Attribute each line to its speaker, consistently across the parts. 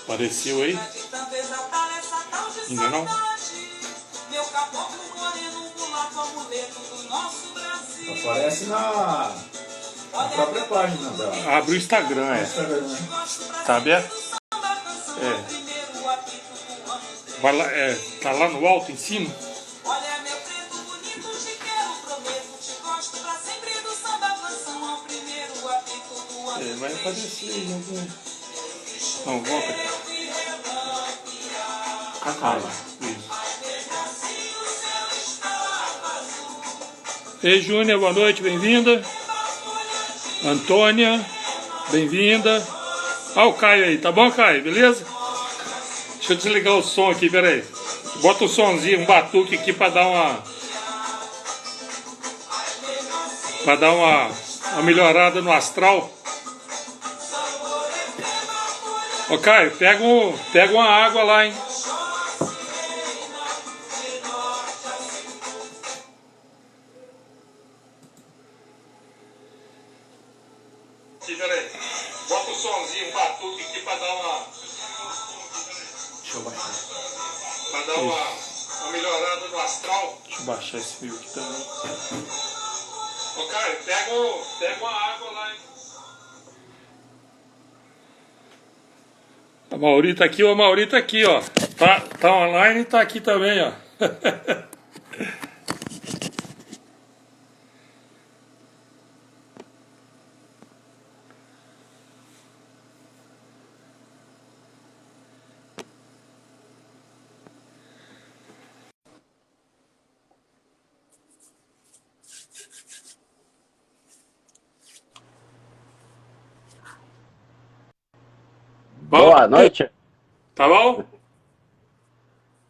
Speaker 1: Apareceu aí? Ainda não?
Speaker 2: Aparece na própria página dela.
Speaker 1: Abre o Instagram, é. Tá aberto? É. Vai lá, tá lá no alto, em cima? Vai aparecer aí, né? Não, volta aqui. Ah, lá. Isso. Ei, Júnior, boa noite, bem-vinda. Antônia, bem-vinda. O Caio aí, tá bom, Caio? Beleza? Deixa eu desligar o som aqui, peraí. Bota o somzinho, um batuque aqui pra dar uma... uma melhorada no astral. Ô, Caio, pega uma água lá, hein? Peraí. Bota o somzinho, um batuque aqui pra dar uma... Deixa eu baixar. Pra dar uma melhorada no astral. Deixa eu baixar esse fio aqui também. Ô, Caio, pega uma água lá, hein? A Mauri tá aqui, o Mauri tá aqui, ó. Tá online e tá aqui também, ó.
Speaker 3: Boa noite.
Speaker 1: Tá bom?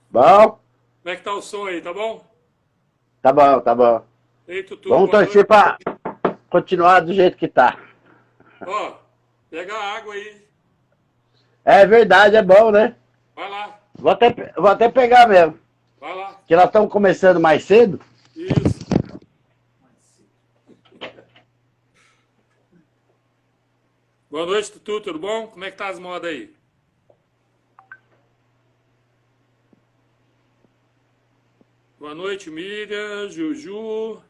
Speaker 3: Bom?
Speaker 1: Como é que tá o som aí, tá bom?
Speaker 3: Tá bom, tá bom.
Speaker 1: Ei, Tutu,
Speaker 3: Vamos torcer pra continuar do jeito que tá.
Speaker 1: Ó, pega a água aí.
Speaker 3: É verdade, é bom, né?
Speaker 1: Vai lá,
Speaker 3: Vou até pegar mesmo.
Speaker 1: vai lá.
Speaker 3: Porque nós estamos começando mais cedo.
Speaker 1: Isso. Boa noite, Tutu, tudo bom? Como é que tá as modas aí? Boa noite, Miriam, Juju,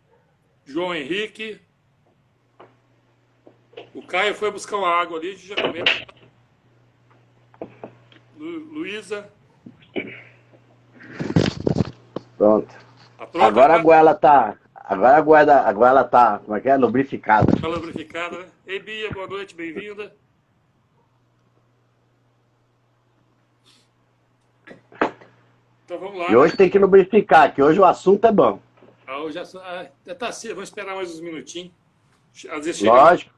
Speaker 1: João Henrique. O Caio foi buscar uma água ali, a gente já começa. Luísa.
Speaker 3: Pronto.
Speaker 1: Tá pronta?
Speaker 3: Agora a goela tá, como é que é? Lubrificada.
Speaker 1: Tá lubrificada, né? Ei, Bia, boa noite, bem-vinda. Então vamos lá.
Speaker 3: E hoje tem que lubrificar, que hoje o assunto é bom.
Speaker 1: Já tá cedo, vamos esperar mais uns minutinhos. Às vezes chega...
Speaker 3: Lógico.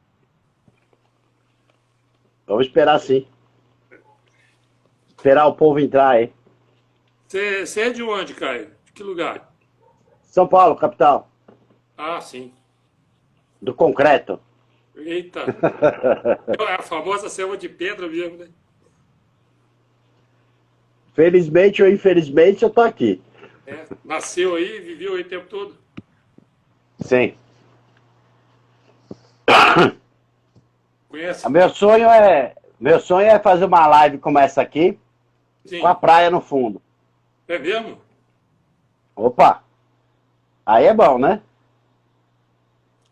Speaker 3: Vamos esperar sim. Esperar o povo entrar aí.
Speaker 1: Você é de onde, Caio? De que lugar?
Speaker 3: São Paulo, capital.
Speaker 1: Ah, sim.
Speaker 3: Do concreto.
Speaker 1: Eita. É a famosa selva de pedra mesmo, né?
Speaker 3: Felizmente ou infelizmente eu tô aqui.
Speaker 1: Nasceu aí, viveu aí o tempo todo?
Speaker 3: Sim.
Speaker 1: Conhece?
Speaker 3: Meu sonho é fazer uma live como essa aqui,
Speaker 1: Sim.
Speaker 3: com a praia no fundo.
Speaker 1: É mesmo?
Speaker 3: Opa! Aí é bom, né?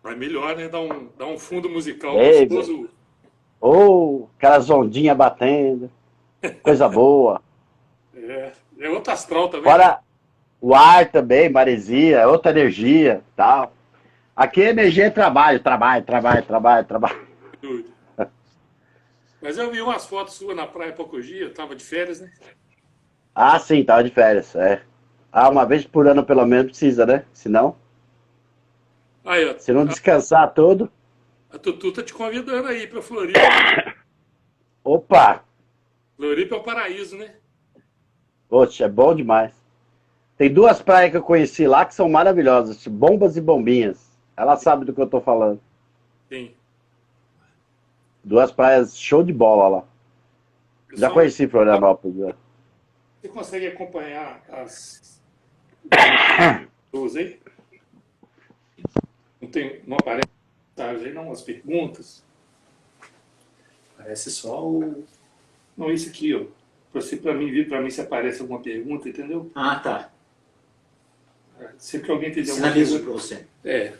Speaker 1: É melhor, né? Dar um fundo musical
Speaker 3: Ei,
Speaker 1: gostoso.
Speaker 3: Ou aquelas ondinhas batendo. Coisa boa.
Speaker 1: É outro astral também.
Speaker 3: Fora o ar também, maresia, outra energia tal. Aqui a energia é trabalho.
Speaker 1: Doido. Mas eu vi umas fotos suas na praia há poucos dias, tava de férias, né?
Speaker 3: Ah, sim, tava de férias, é. Ah, uma vez por ano pelo menos precisa, né? Senão,
Speaker 1: Aí, ó,
Speaker 3: se não descansar todo...
Speaker 1: a Tutu tá te convidando aí pra Floripa.
Speaker 3: Opa!
Speaker 1: Floripa é o paraíso, né?
Speaker 3: Poxa, é bom demais. Tem duas praias que eu conheci lá que são maravilhosas, Bombas e Bombinhas. Ela sabe do que eu tô falando.
Speaker 1: Sim.
Speaker 3: Duas praias show de bola lá. Já conheci Florianópolis. Né?
Speaker 1: Você consegue acompanhar as duas aí? Não aparece mensagem aí, não? As perguntas? Parece só o Não, esse aqui, ó. Para mim vir, para mim se aparece alguma pergunta, entendeu?
Speaker 2: Ah, tá.
Speaker 1: Sempre que alguém tiver alguma
Speaker 2: Sinalizo
Speaker 1: pergunta.
Speaker 2: para você.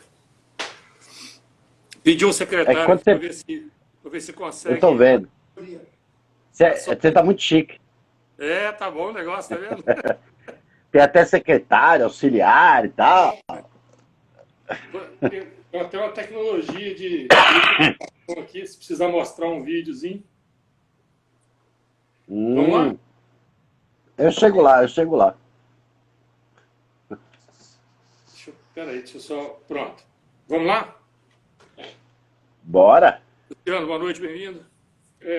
Speaker 1: Pediu um secretário
Speaker 3: quando
Speaker 1: para
Speaker 3: você-
Speaker 1: ver se consegue.
Speaker 3: Eu tô vendo. Você tá muito chique.
Speaker 1: Tá bom o negócio, tá vendo?
Speaker 3: Tem até secretário, auxiliar e tal.
Speaker 1: Eu tenho uma tecnologia de aqui, se precisar mostrar um videozinho. Vamos lá?
Speaker 3: Eu chego lá.
Speaker 1: Peraí, deixa eu só... Pronto. Vamos lá?
Speaker 3: Bora.
Speaker 1: Luciano, boa noite, bem-vindo.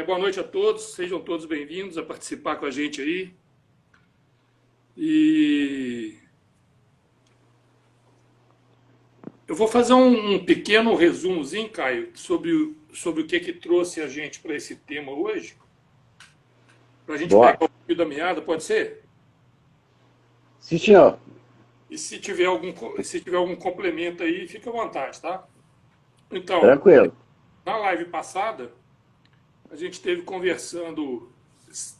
Speaker 1: Boa noite a todos, sejam todos bem-vindos a participar com a gente aí. E eu vou fazer um pequeno resumozinho, Caio, sobre o que trouxe a gente para esse tema hoje. Para a gente
Speaker 3: Boa.
Speaker 1: pegar o fio da meada, pode ser?
Speaker 3: Sim, senhor.
Speaker 1: E se tiver algum complemento aí, fica à vontade, tá? Então,
Speaker 3: Tranquilo.
Speaker 1: na live passada, a gente esteve conversando,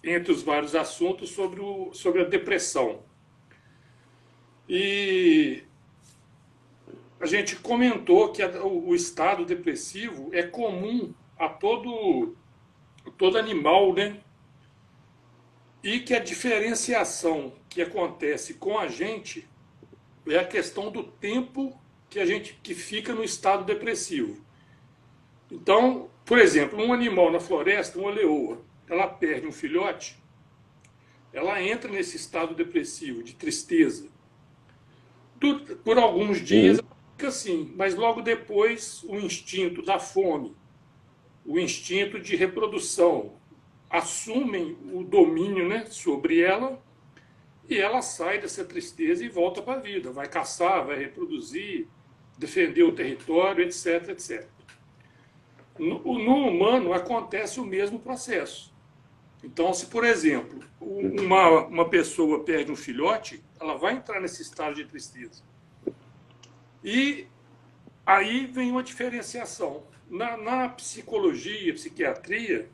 Speaker 1: entre os vários assuntos, sobre a depressão. E a gente comentou que o estado depressivo é comum a todo animal, né? E que a diferenciação que acontece com a gente é a questão do tempo que fica no estado depressivo. Então, por exemplo, um animal na floresta, uma leoa, ela perde um filhote, ela entra nesse estado depressivo, de tristeza. Por alguns dias ela fica assim, mas logo depois o instinto da fome, o instinto de reprodução, assumem o domínio, né, sobre ela, e ela sai dessa tristeza e volta para a vida. Vai caçar, vai reproduzir, defender o território, etc, etc. No humano acontece o mesmo processo. Então, se, por exemplo, uma pessoa perde um filhote, ela vai entrar nesse estado de tristeza. E aí vem uma diferenciação. Na psicologia, psiquiatria,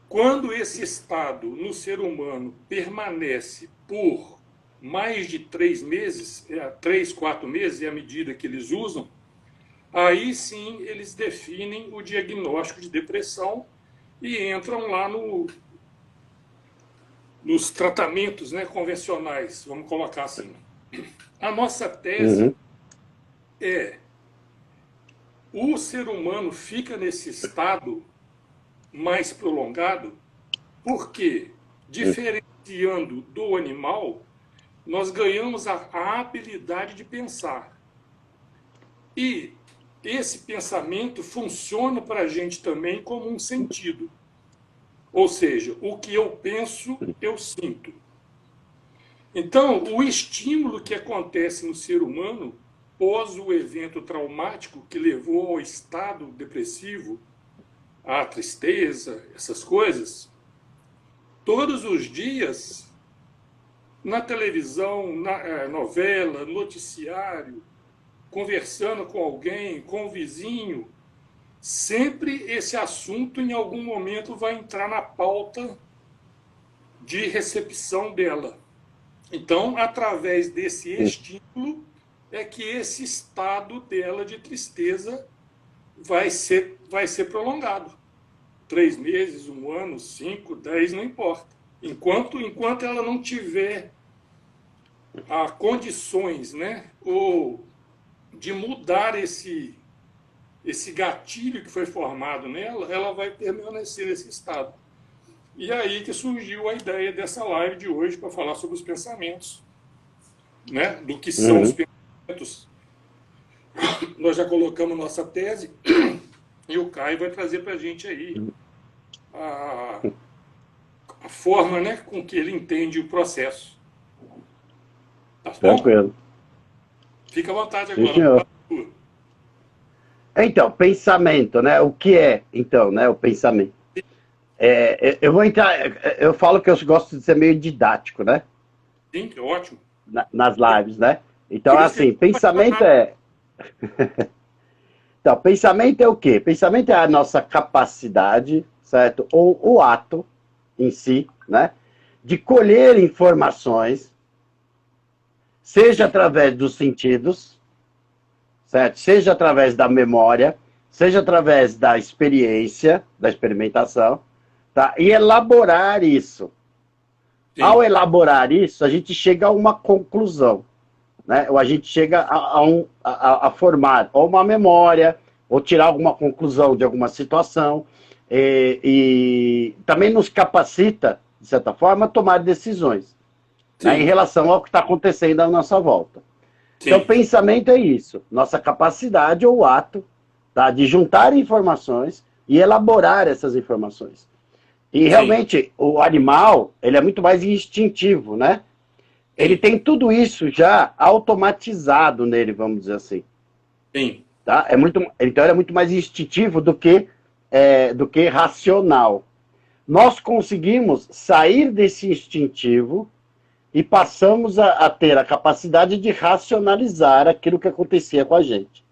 Speaker 1: quando esse estado no ser humano permanece por mais de 3 meses, 3, 4 meses é a medida que eles usam, aí sim eles definem o diagnóstico de depressão e entram lá nos tratamentos, né, convencionais, vamos colocar assim. A nossa tese o ser humano fica nesse estado mais prolongado porque, diferenciando do animal, nós ganhamos a habilidade de pensar. E esse pensamento funciona para a gente também como um sentido. Ou seja, o que eu penso, eu sinto. Então, o estímulo que acontece no ser humano, pós o evento traumático que levou ao estado depressivo, à tristeza, essas coisas, todos os dias, na televisão, na novela, noticiário, conversando com alguém, com o vizinho, sempre esse assunto em algum momento vai entrar na pauta de recepção dela. Então, através desse estímulo, é que esse estado dela de tristeza vai ser prolongado. 3 meses, 1 ano, 5, 10, não importa. Enquanto ela não tiver condições, né, ou de mudar esse gatilho que foi formado nela, ela vai permanecer nesse estado. E aí que surgiu a ideia dessa live de hoje para falar sobre os pensamentos, né, do que são os pensamentos. Nós já colocamos nossa tese e o Caio vai trazer para a gente aí a forma, né, com que ele entende o processo. Tá bom?
Speaker 3: Tranquilo.
Speaker 1: Fica à vontade
Speaker 3: Sim,
Speaker 1: agora.
Speaker 3: senhor. Então, pensamento, né? O que é, então, né, o pensamento? Eu vou entrar... Eu falo que eu gosto de ser meio didático, né?
Speaker 1: Sim, que ótimo.
Speaker 3: Nas lives, né? Então, assim, pensamento é... Então, pensamento é o quê? Pensamento é a nossa capacidade certo? Ou o ato em si, né? De colher informações, seja através dos sentidos, certo? Seja através da memória, seja através da experiência, da experimentação, tá? E elaborar isso. Sim. Ao elaborar isso, a gente chega a uma conclusão, né? Ou a gente chega a formar ou uma memória, ou tirar alguma conclusão de alguma situação, e também nos capacita, de certa forma, a tomar decisões, né, em relação ao que está acontecendo à nossa volta. Sim. Então, pensamento é isso, nossa capacidade ou ato, tá, de juntar informações e elaborar essas informações. E realmente, o animal, ele é muito mais instintivo, né? Ele tem tudo isso já automatizado nele, vamos dizer assim.
Speaker 1: Sim.
Speaker 3: Tá? Então, ele é muito mais instintivo do que racional. Nós conseguimos sair desse instintivo e passamos a ter a capacidade de racionalizar aquilo que acontecia com a gente.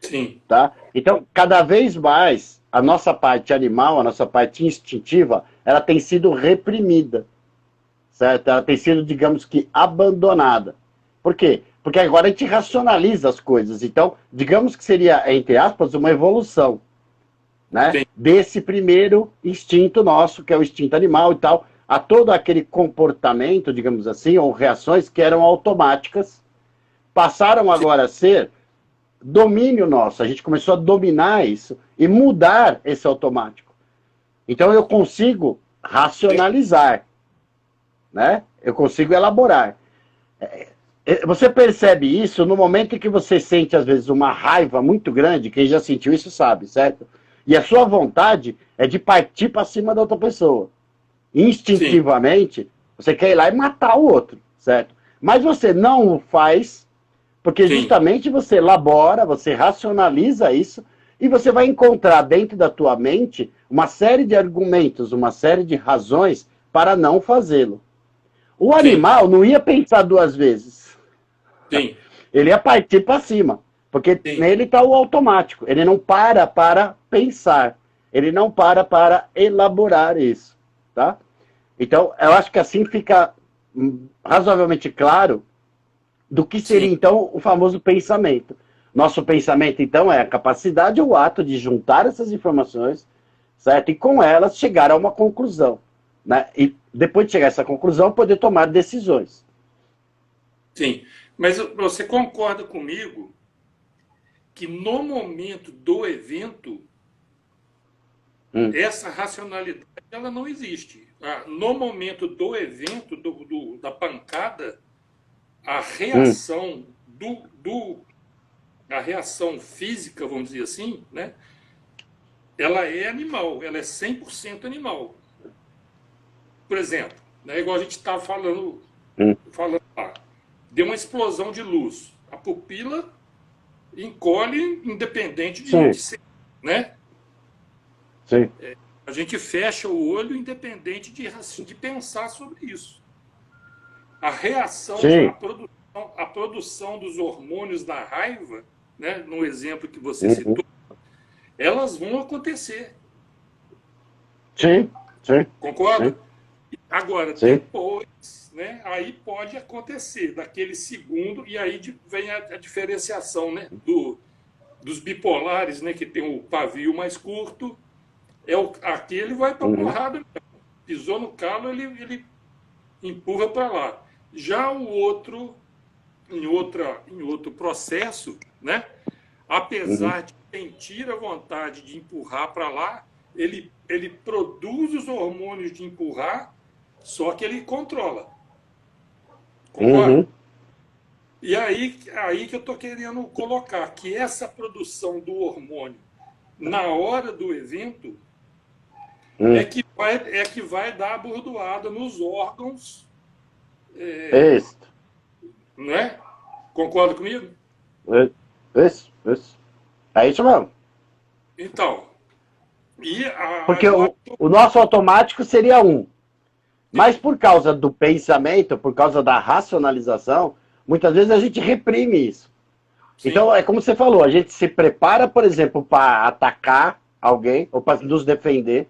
Speaker 1: Sim.
Speaker 3: Tá? Então, cada vez mais, a nossa parte animal, a nossa parte instintiva, ela tem sido reprimida, certo? Ela tem sido, digamos que, abandonada. Por quê? Porque agora a gente racionaliza as coisas. Então, digamos que seria, entre aspas, uma evolução, né? Desse primeiro instinto nosso, que é o instinto animal e tal, a todo aquele comportamento, digamos assim, ou reações que eram automáticas, passaram agora a ser domínio nosso. A gente começou a dominar isso e mudar esse automático. Então eu consigo racionalizar, né? Eu consigo elaborar. Você percebe isso no momento em que você sente, às vezes, uma raiva muito grande. Quem já sentiu isso sabe, certo? E a sua vontade é de partir para cima da outra pessoa. Instintivamente, você quer ir lá e matar o outro, certo? Mas você não o faz, porque justamente você elabora, você racionaliza isso, e você vai encontrar dentro da tua mente uma série de argumentos, uma série de razões para não fazê-lo. O animal não ia pensar duas vezes.
Speaker 1: Sim.
Speaker 3: Ele ia partir para cima, porque nele está o automático. Ele não para pensar, ele não para elaborar isso, tá? Então, eu acho que assim fica razoavelmente claro do que seria, então, o famoso pensamento. Nosso pensamento, então, é a capacidade ou o ato de juntar essas informações, certo? E com elas chegar a uma conclusão, né? E depois de chegar a essa conclusão, poder tomar decisões.
Speaker 1: Sim, mas você concorda comigo que no momento do evento, essa racionalidade ela não existe. No momento do evento, da pancada, a reação a reação física, vamos dizer assim, né? Ela é animal, ela é 100% animal. Por exemplo, né, igual a gente estava falando lá, deu uma explosão de luz. A pupila encolhe independente de ser, né?
Speaker 3: Sim.
Speaker 1: A gente fecha o olho independente de pensar sobre isso. A reação, a produção dos hormônios da raiva, né, no exemplo que você citou, elas vão acontecer.
Speaker 3: Sim.
Speaker 1: Concorda?
Speaker 3: Sim.
Speaker 1: Agora, depois, né, aí pode acontecer, daquele segundo, e aí vem a diferenciação, né, dos bipolares, né, que tem o pavio mais curto, aquele vai para a porrada mesmo. Pisou no calo, ele empurra para lá. Já o outro, em outro processo, né, apesar de sentir a vontade de empurrar para lá, ele produz os hormônios de empurrar, só que ele controla. Concorda? E aí que eu estou querendo colocar, que essa produção do hormônio, na hora do evento, é que vai dar a bordoada nos órgãos.
Speaker 3: Isso.
Speaker 1: Né? Concorda comigo?
Speaker 3: Isso. É isso mesmo.
Speaker 1: Então,
Speaker 3: porque o nosso automático seria mas por causa do pensamento, por causa da racionalização, muitas vezes a gente reprime isso. Sim. Então, é como você falou, a gente se prepara, por exemplo, para atacar alguém, ou para nos defender,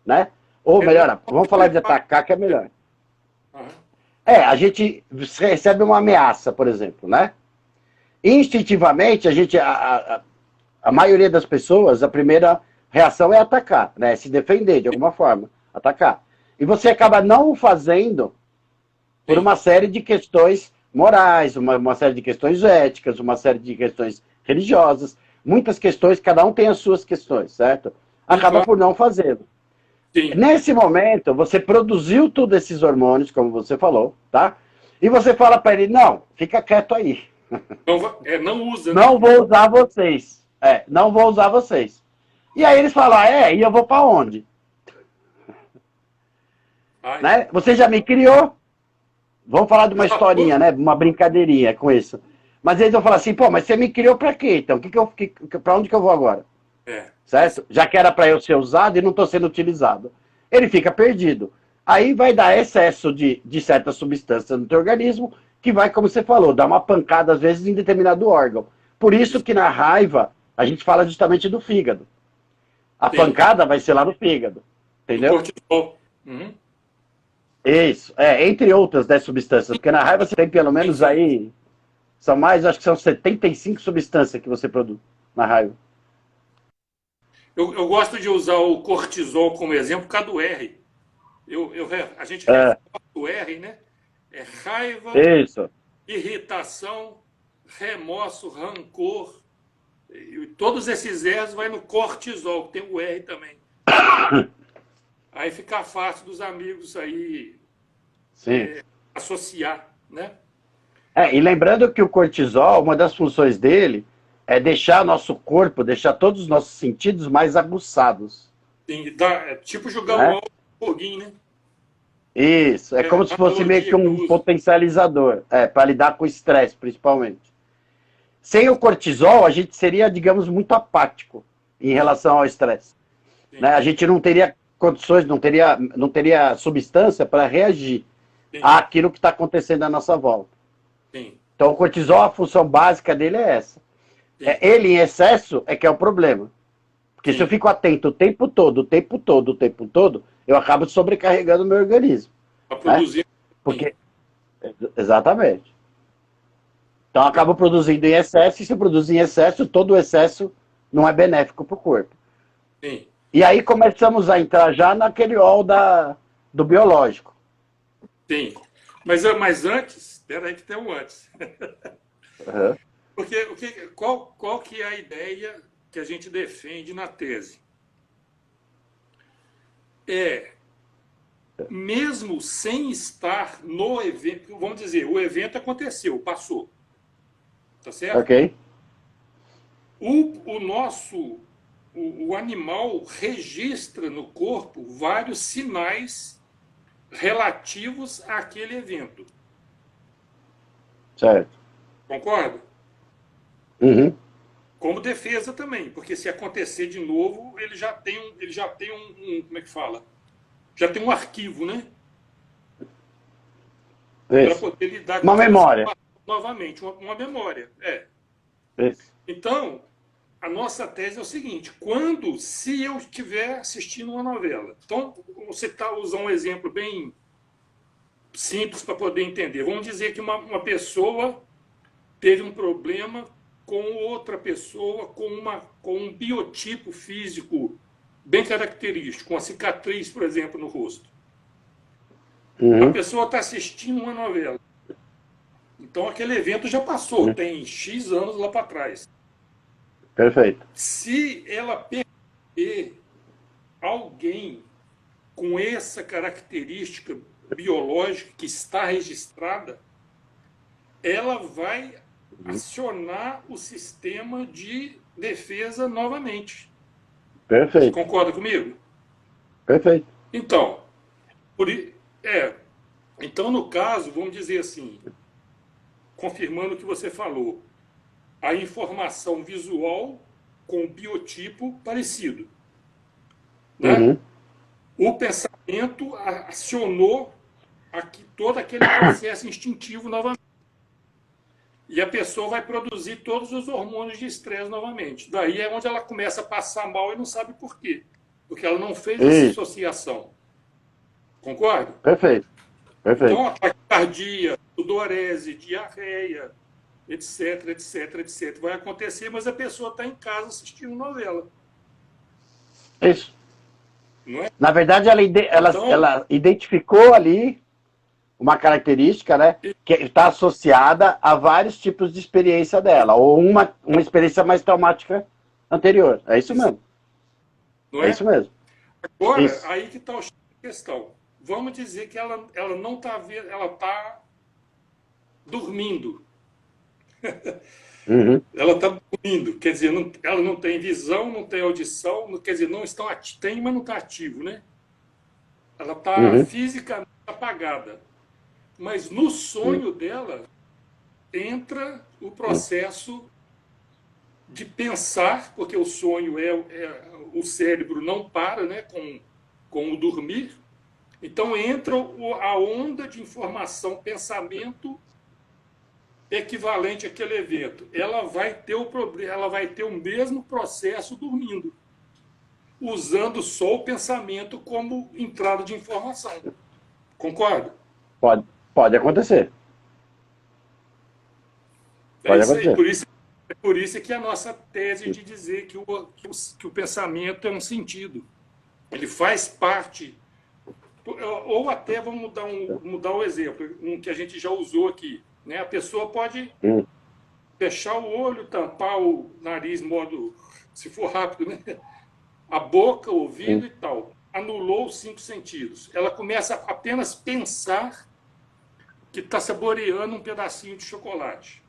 Speaker 3: né? Ou melhor, vamos falar de atacar, que é melhor. A gente recebe uma ameaça, por exemplo, né? Instintivamente, a maioria das pessoas, a primeira reação é atacar, né? Se defender de alguma forma, atacar. E você acaba não fazendo por uma série de questões morais, uma série de questões éticas, uma série de questões religiosas, muitas questões, cada um tem as suas questões, certo? Acaba por não fazê-lo. Nesse momento, você produziu todos esses hormônios, como você falou, tá? E você fala para ele, não, fica quieto aí.
Speaker 1: Não usa.
Speaker 3: Não vou usar vocês. Não vou usar vocês. E aí eles falam, e eu vou para onde? Né? Você já me criou? Vamos falar de uma historinha, né? Uma brincadeirinha com isso. Mas eles vão falar assim, pô, mas você me criou para quê, então? Para onde que eu vou agora? Certo? Já que era para eu ser usado e não estou sendo utilizado. Ele fica perdido. Aí vai dar excesso de certas substâncias no teu organismo, que vai, como você falou, dar uma pancada, às vezes, em determinado órgão. Por isso que na raiva, a gente fala justamente do fígado. A pancada vai ser lá no fígado. Entendeu?
Speaker 1: Cortisol. Uhum.
Speaker 3: Isso. Entre outras 10 substâncias. Porque na raiva você tem pelo menos aí... São mais, acho que são 75 substâncias que você produz na raiva.
Speaker 1: Eu gosto de usar o cortisol como exemplo por causa do R. A gente reforça o R, né? É raiva,
Speaker 3: isso.
Speaker 1: Irritação, remorso, rancor. E todos esses R's vai no cortisol, que tem o R também. Aí fica fácil dos amigos aí associar, né?
Speaker 3: E lembrando que o cortisol, uma das funções dele é deixar nosso corpo, deixar todos os nossos sentidos mais aguçados.
Speaker 1: Sim, tipo jogar um foguinho, né?
Speaker 3: Isso, como se fosse meio que um potencializador, para lidar com o estresse, principalmente. Sem o cortisol, a gente seria, digamos, muito apático em relação ao estresse. Né? A gente não teria condições, não teria substância para reagir àquilo que está acontecendo à nossa volta.
Speaker 1: Sim.
Speaker 3: Então, o cortisol, a função básica dele é essa. Ele em excesso é que é o problema. Porque se eu fico atento o tempo todo, eu acabo sobrecarregando o meu organismo.
Speaker 1: Para produzir.
Speaker 3: Porque... Exatamente. Então, eu acabo produzindo em excesso, e se eu produzir em excesso, todo o excesso não é benéfico para o corpo.
Speaker 1: Sim.
Speaker 3: E aí começamos a entrar já naquele rol do biológico.
Speaker 1: Sim. Mas antes, espera aí que tem um antes.
Speaker 3: Uhum.
Speaker 1: Porque qual que é a ideia que a gente defende na tese? Mesmo sem estar no evento, vamos dizer, o evento aconteceu, passou. Tá certo?
Speaker 3: Ok.
Speaker 1: O animal registra no corpo vários sinais relativos àquele evento.
Speaker 3: Certo.
Speaker 1: Concorda?
Speaker 3: Uhum.
Speaker 1: Como defesa também, porque se acontecer de novo, ele já tem um como é que fala? Já tem um arquivo, né? Para poder lidar com
Speaker 3: uma memória.
Speaker 1: Novamente, uma memória.
Speaker 3: Isso.
Speaker 1: Então, a nossa tese é o seguinte: se eu estiver assistindo uma novela, então você usar um exemplo bem simples para poder entender. Vamos dizer que uma pessoa teve um problema com outra pessoa com um biotipo físico bem característico, uma cicatriz, por exemplo, no rosto.
Speaker 3: Uhum.
Speaker 1: A pessoa está assistindo uma novela. Então aquele evento já passou, tem X anos lá para trás.
Speaker 3: Perfeito.
Speaker 1: Se ela perder alguém com essa característica biológica que está registrada, ela vai acionar o sistema de defesa novamente.
Speaker 3: Perfeito.
Speaker 1: Você concorda comigo?
Speaker 3: Perfeito.
Speaker 1: Então, então no caso, vamos dizer assim, confirmando o que você falou, a informação visual com o biotipo parecido. Né?
Speaker 3: Uhum.
Speaker 1: O pensamento acionou todo aquele processo instintivo novamente. E a pessoa vai produzir todos os hormônios de estresse novamente. Daí é onde ela começa a passar mal e não sabe por quê. porque ela não fez essa associação. Concorda?
Speaker 3: Perfeito. Perfeito.
Speaker 1: Então, taquicardia, sudorese, diarreia, etc, etc, etc, vai acontecer, mas a pessoa está em casa assistindo novela.
Speaker 3: Isso.
Speaker 1: Não é?
Speaker 3: Na verdade, ela identificou ali uma característica, né, que está associada a vários tipos de experiência dela, ou uma experiência mais traumática anterior. É isso mesmo.
Speaker 1: Não é?
Speaker 3: Isso mesmo.
Speaker 1: Agora,
Speaker 3: isso.
Speaker 1: aí que está a questão. Vamos dizer que ela não está vendo, ela está dormindo.
Speaker 3: Uhum.
Speaker 1: Ela está dormindo, quer dizer, ela não tem visão, não tem audição, quer dizer, não estão tem, mas não está ativo, né? Ela está fisicamente apagada. Mas no sonho dela entra o processo de pensar, porque o sonho o cérebro não para, né, com o dormir. Então entra a onda de informação, pensamento equivalente àquele evento. Ela vai ter o mesmo processo dormindo, usando só o pensamento como entrada de informação. Concorda?
Speaker 3: Pode acontecer. Pode acontecer.
Speaker 1: Por isso que a nossa tese de dizer que o pensamento é um sentido. Ele faz parte. Ou até, vamos mudar o exemplo, um que a gente já usou aqui. Né? A pessoa pode fechar o olho, tampar o nariz, modo, se for rápido, né? A boca, o ouvido e tal. Anulou os 5 sentidos. Ela começa a apenas pensar que está saboreando um pedacinho de chocolate.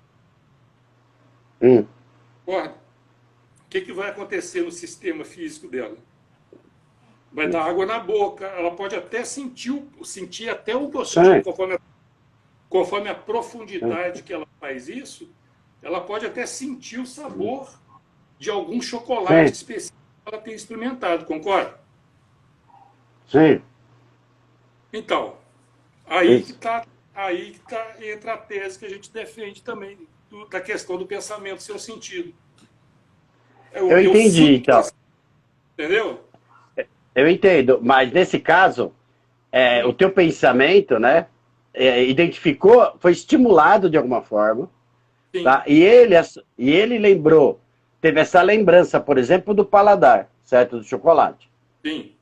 Speaker 1: Concorda? O que vai acontecer no sistema físico dela? Vai dar água na boca, ela pode até sentir até o gostinho, conforme a profundidade que ela faz isso, ela pode até sentir o sabor de algum chocolate específico que ela tem experimentado, concorda?
Speaker 3: Sim.
Speaker 1: Então, aí que entra a tese que a gente defende também, da questão do pensamento ser um sentido.
Speaker 3: Eu entendi, então.
Speaker 1: Entendeu?
Speaker 3: Eu entendo, mas nesse caso, o teu pensamento, né, identificou, foi estimulado de alguma forma, tá? E ele lembrou, teve essa lembrança, por exemplo, do paladar, certo? Do chocolate.
Speaker 1: Sim.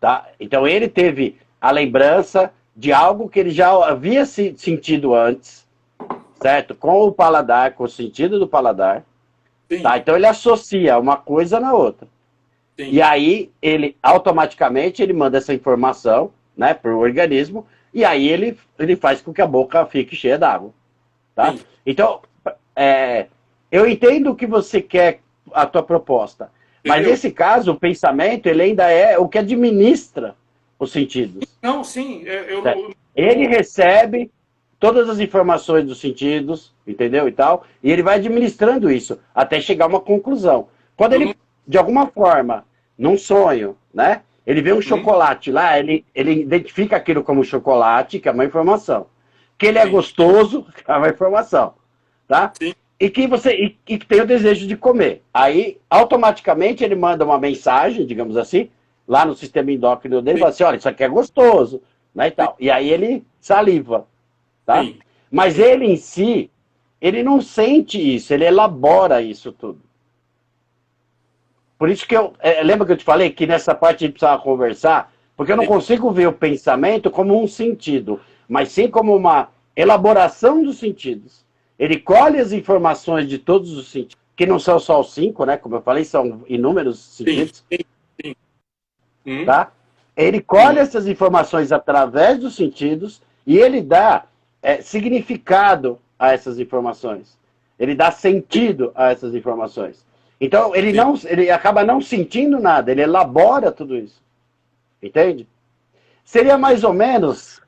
Speaker 3: Tá? Então ele teve a lembrança de algo que ele já havia sentido antes, certo? Com o paladar, com o sentido do paladar. Tá? Então ele associa uma coisa na outra.
Speaker 1: Sim.
Speaker 3: E aí, ele automaticamente ele manda essa informação, né, para o organismo, e aí ele faz com que a boca fique cheia d'água. Tá? Então, eu entendo o que você quer, a tua proposta. Mas nesse caso, o pensamento, ele ainda é o que administra os sentidos.
Speaker 1: Não, sim.
Speaker 3: Ele recebe todas as informações dos sentidos, entendeu? E tal, e ele vai administrando isso, até chegar a uma conclusão. Quando ele, de alguma forma, num sonho, né? Ele vê um chocolate lá, ele identifica aquilo como chocolate, que é uma informação. Que ele é gostoso, que é uma informação. Tá?
Speaker 1: Sim.
Speaker 3: E que tem o desejo de comer. Aí, automaticamente, ele manda uma mensagem, digamos assim, lá no sistema endócrino dele, e fala assim, olha, isso aqui é gostoso, né, e tal. E aí ele saliva, tá?
Speaker 1: Sim.
Speaker 3: Mas ele em si, ele não sente isso, ele elabora isso tudo. Por isso que lembra que eu te falei que nessa parte a gente precisava conversar? Porque eu não consigo ver o pensamento como um sentido, mas sim como uma elaboração dos sentidos. Ele colhe as informações de todos os sentidos, que não são só os 5, né? Como eu falei, são inúmeros sentidos.
Speaker 1: Sim.
Speaker 3: Tá? Ele colhe essas informações através dos sentidos e ele dá significado a essas informações. Ele dá sentido a essas informações. Então, ele acaba não sentindo nada, ele elabora tudo isso. Entende? Seria mais ou menos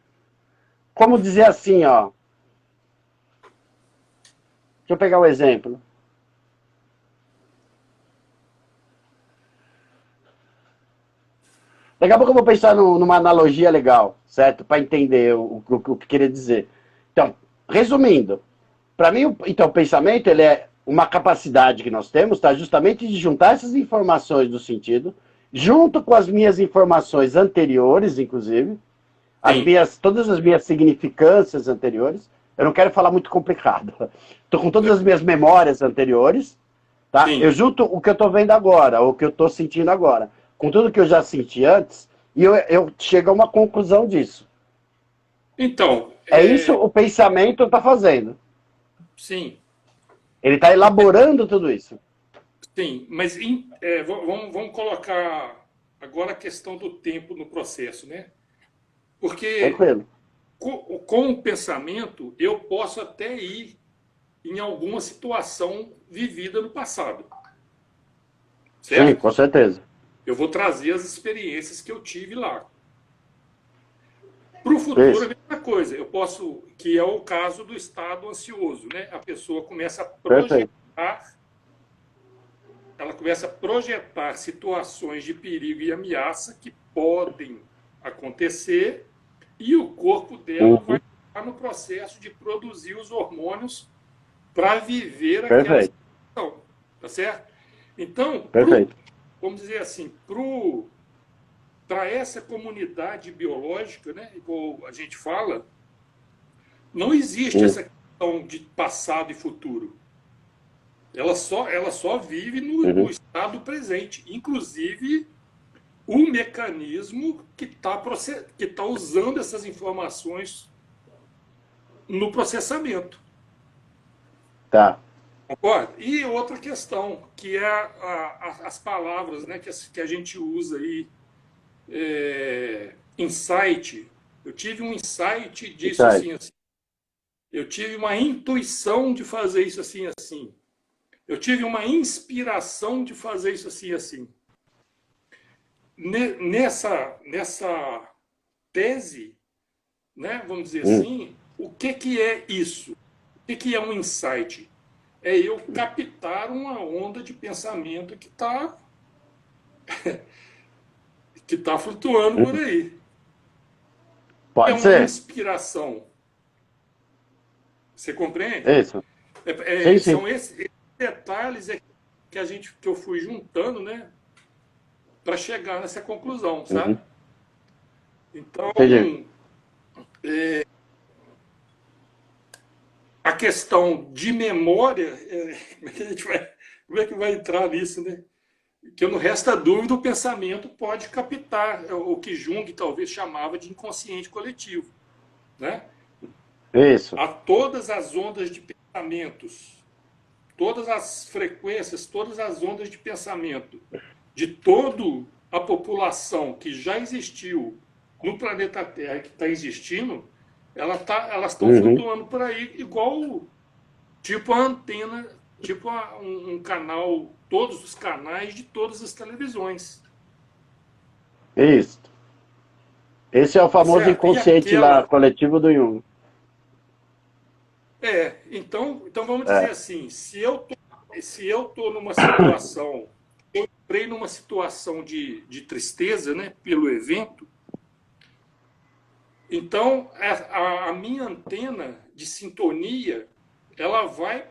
Speaker 3: como dizer assim, ó. Deixa eu pegar um exemplo. Daqui a pouco eu vou pensar numa analogia legal, certo? Para entender o que eu queria dizer. Então, resumindo, para mim, então, o pensamento ele é uma capacidade que nós temos, tá? Justamente de juntar essas informações do sentido junto com as minhas informações anteriores, inclusive, todas as minhas significâncias anteriores. Eu não quero falar muito complicado. Estou com todas as minhas memórias anteriores, tá?
Speaker 1: Sim.
Speaker 3: Eu junto o que eu estou vendo agora, o que eu estou sentindo agora, com tudo que eu já senti antes, e eu chego a uma conclusão disso.
Speaker 1: Então...
Speaker 3: É isso o pensamento está fazendo.
Speaker 1: Sim.
Speaker 3: Ele está elaborando tudo isso.
Speaker 1: Sim, mas vamos colocar agora a questão do tempo no processo, né? Porque com o pensamento eu posso até ir em alguma situação vivida no passado. Certo?
Speaker 3: Sim, com certeza.
Speaker 1: Eu vou trazer as experiências que eu tive lá. Para o futuro é a mesma coisa. Eu posso, que é o caso do estado ansioso, né? A pessoa começa a projetar, ela começa a projetar situações de perigo e ameaça que podem acontecer e o corpo dela vai estar no processo de produzir os hormônios para viver aquela situação, tá certo? Então, vamos dizer assim, para essa comunidade biológica, né, igual a gente fala, não existe essa questão de passado e futuro. Ela só vive no estado presente. Inclusive, o mecanismo que tá usando essas informações no processamento.
Speaker 3: Tá.
Speaker 1: Concorda? E outra questão, que é as palavras, né, que a gente usa aí, insight. Eu tive um insight disso assim, assim. Eu tive uma intuição de fazer isso assim, assim. Eu tive uma inspiração de fazer isso assim, assim. Nessa tese, né, vamos dizer assim, o que é isso? O que é um insight? É eu captar uma onda de pensamento que está flutuando por aí.
Speaker 3: Pode ser.
Speaker 1: Uma inspiração. Você compreende?
Speaker 3: Isso. Sim, sim.
Speaker 1: São esses detalhes que eu fui juntando, né, para chegar nessa conclusão, sabe? Então, a questão de memória, como é que vai entrar nisso, né? Que não resta dúvida, o pensamento pode captar o que Jung talvez chamava de inconsciente coletivo, né?
Speaker 3: Isso.
Speaker 1: A todas as ondas de pensamentos, todas as frequências, todas as ondas de pensamento de toda a população que já existiu no planeta Terra, que está existindo, elas estão flutuando por aí, igual tipo a antena, tipo um canal, todos os canais de todas as televisões.
Speaker 3: Isso. Esse é o famoso inconsciente lá, coletivo do Jung.
Speaker 1: Então vamos dizer assim, se eu tô numa situação, eu entrei numa situação de tristeza, né, pelo evento, então a minha antena de sintonia, ela vai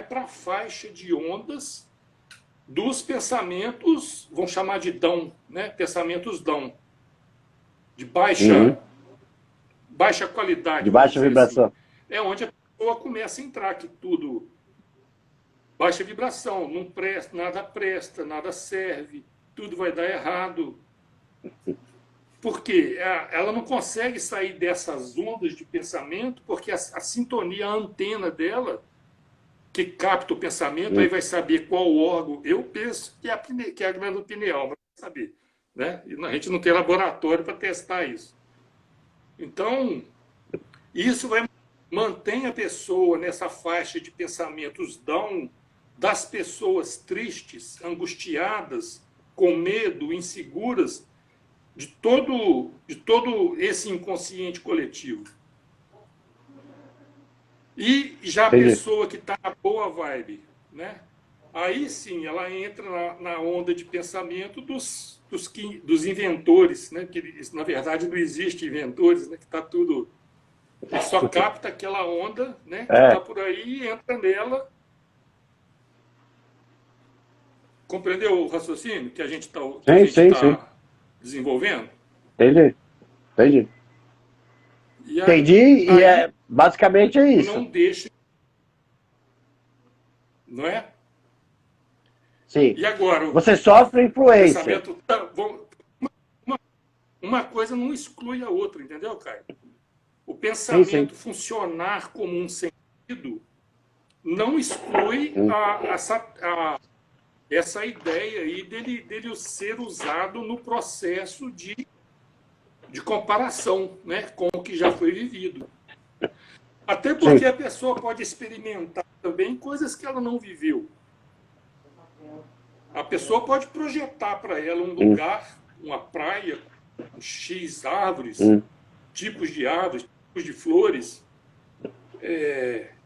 Speaker 1: para a faixa de ondas dos pensamentos, vamos chamar de Dão, né, pensamentos Dão, de baixa qualidade.
Speaker 3: De baixa vibração.
Speaker 1: Assim. É onde a pessoa começa a entrar, que tudo baixa vibração, não presta, nada serve, tudo vai dar errado. Por quê? Ela não consegue sair dessas ondas de pensamento, porque a sintonia, a antena dela, que capta o pensamento, aí vai saber qual órgão. Eu penso que é a glândula pineal, mas vai saber. Né? E a gente não tem laboratório para testar isso. Então, isso mantém a pessoa nessa faixa de pensamentos das pessoas tristes, angustiadas, com medo, inseguras, de todo esse inconsciente coletivo. E já a pessoa que está na boa vibe, né? Aí sim, ela entra na onda de pensamento dos inventores, né? Que na verdade não existe inventores, né? Que está tudo... Ele só capta aquela onda, né? Que está por aí e entra nela Compreendeu o raciocínio que a gente está
Speaker 3: Sim.
Speaker 1: desenvolvendo?
Speaker 3: Entendi. Entendi, e basicamente é isso.
Speaker 1: Não deixe, não é?
Speaker 3: Sim.
Speaker 1: E agora,
Speaker 3: você sofre influência.
Speaker 1: Uma coisa não exclui a outra, entendeu, Caio? O pensamento
Speaker 3: Sim.
Speaker 1: funcionar como um sentido não exclui essa ideia aí dele ser usado no processo de comparação, né, com o que já foi vivido. Até porque a pessoa pode experimentar também coisas que ela não viveu. A pessoa pode projetar para ela um lugar, uma praia, X árvores, tipos de árvores, tipos de flores.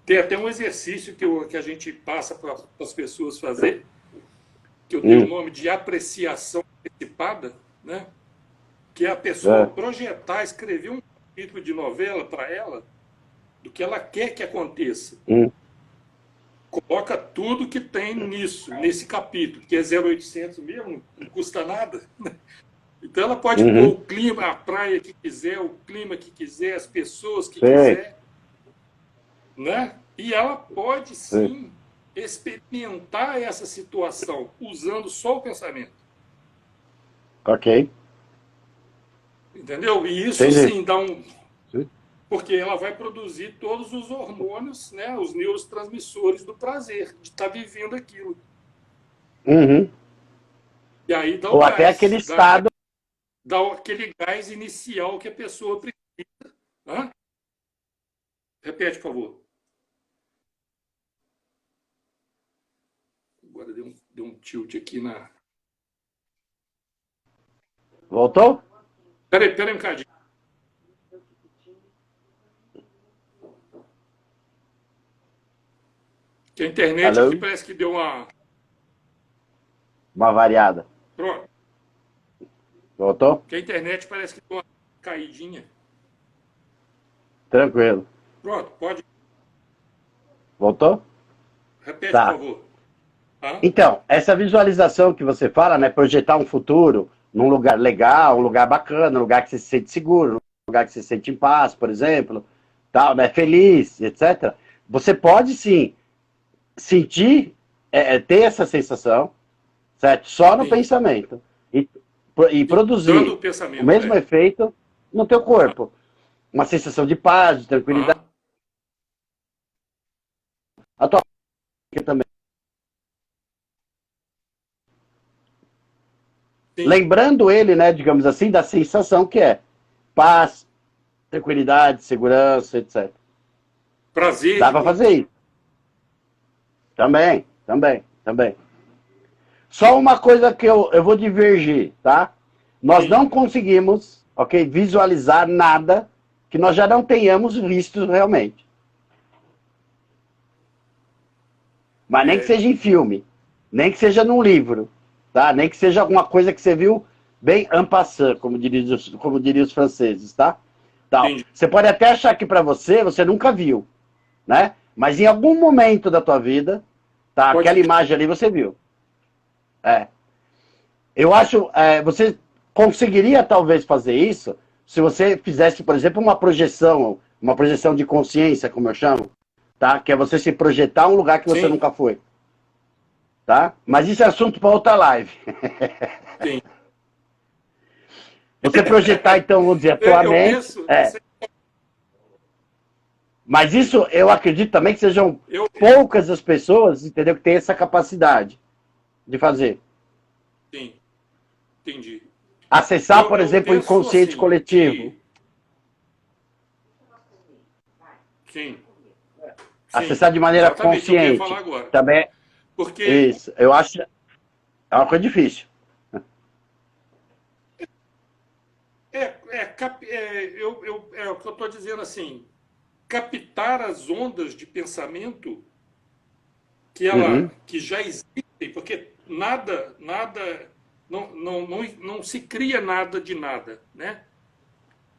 Speaker 1: Tem até um exercício que a gente passa para as pessoas fazer, que eu dei o nome de apreciação antecipada, né? Que é a pessoa projetar, escrever um capítulo de novela para ela, do que ela quer que aconteça. Coloca tudo que tem nesse capítulo, que é 0800 mesmo, não custa nada. Então ela pode pôr o clima, a praia que quiser, o clima que quiser, as pessoas que quiser, né? E ela pode sim experimentar essa situação usando só o pensamento.
Speaker 3: Ok.
Speaker 1: Entendeu? E isso sim dá um... Porque ela vai produzir todos os hormônios, né, os neurotransmissores do prazer, de estar vivendo aquilo. E aí dá o
Speaker 3: Ou
Speaker 1: gás,
Speaker 3: até aquele estado...
Speaker 1: Dá aquele gás inicial que a pessoa precisa. Hã? Repete, por favor. Agora deu um tilt aqui na...
Speaker 3: Voltou?
Speaker 1: Peraí um bocadinho. Que a internet aqui parece que deu uma
Speaker 3: variada.
Speaker 1: Pronto.
Speaker 3: Voltou?
Speaker 1: Que a internet parece que deu uma caidinha.
Speaker 3: Tranquilo.
Speaker 1: Pronto, pode.
Speaker 3: Voltou?
Speaker 1: Repete, por favor.
Speaker 3: Então, essa visualização que você fala, né, projetar um futuro num lugar legal, um lugar bacana, um lugar que você se sente seguro, um lugar que você se sente em paz, por exemplo, tal, né, feliz, etc. Você pode sim sentir, ter essa sensação, certo? Só no pensamento. E produzir o mesmo efeito no teu corpo. Uma sensação de paz, de tranquilidade. A tua também. Sim. Lembrando ele, né, digamos assim, da sensação que é paz, tranquilidade, segurança, etc.
Speaker 1: Prazer.
Speaker 3: Dá para fazer isso. Também. Só uma coisa que eu vou divergir, tá? Nós não conseguimos, ok, visualizar nada que nós já não tenhamos visto realmente. Mas nem que seja em filme, nem que seja num livro, tá? Nem que seja alguma coisa que você viu bem en passant, como diriam os franceses, tá? Então, você pode até achar que para você nunca viu, né? Mas em algum momento da tua vida, tá? Aquela imagem ali você viu. Eu acho, você conseguiria talvez fazer isso se você fizesse, por exemplo, uma projeção de consciência, como eu chamo, tá? Que é você se projetar um lugar que você nunca foi. Tá? Mas isso é assunto para outra live.
Speaker 1: Sim.
Speaker 3: Você projetar, então, vamos dizer, a tua mente... Mas isso, eu acredito também que sejam poucas as pessoas, entendeu, que têm essa capacidade de fazer.
Speaker 1: Sim. Entendi.
Speaker 3: Acessar, por exemplo, o inconsciente assim, coletivo.
Speaker 1: Sim.
Speaker 3: Acessar de maneira consciente.
Speaker 1: Falar agora.
Speaker 3: Também.
Speaker 1: Porque...
Speaker 3: Isso, eu acho. É uma coisa difícil.
Speaker 1: É o que eu estou dizendo assim. Captar as ondas de pensamento que já existem, porque nada não se cria nada de nada, né?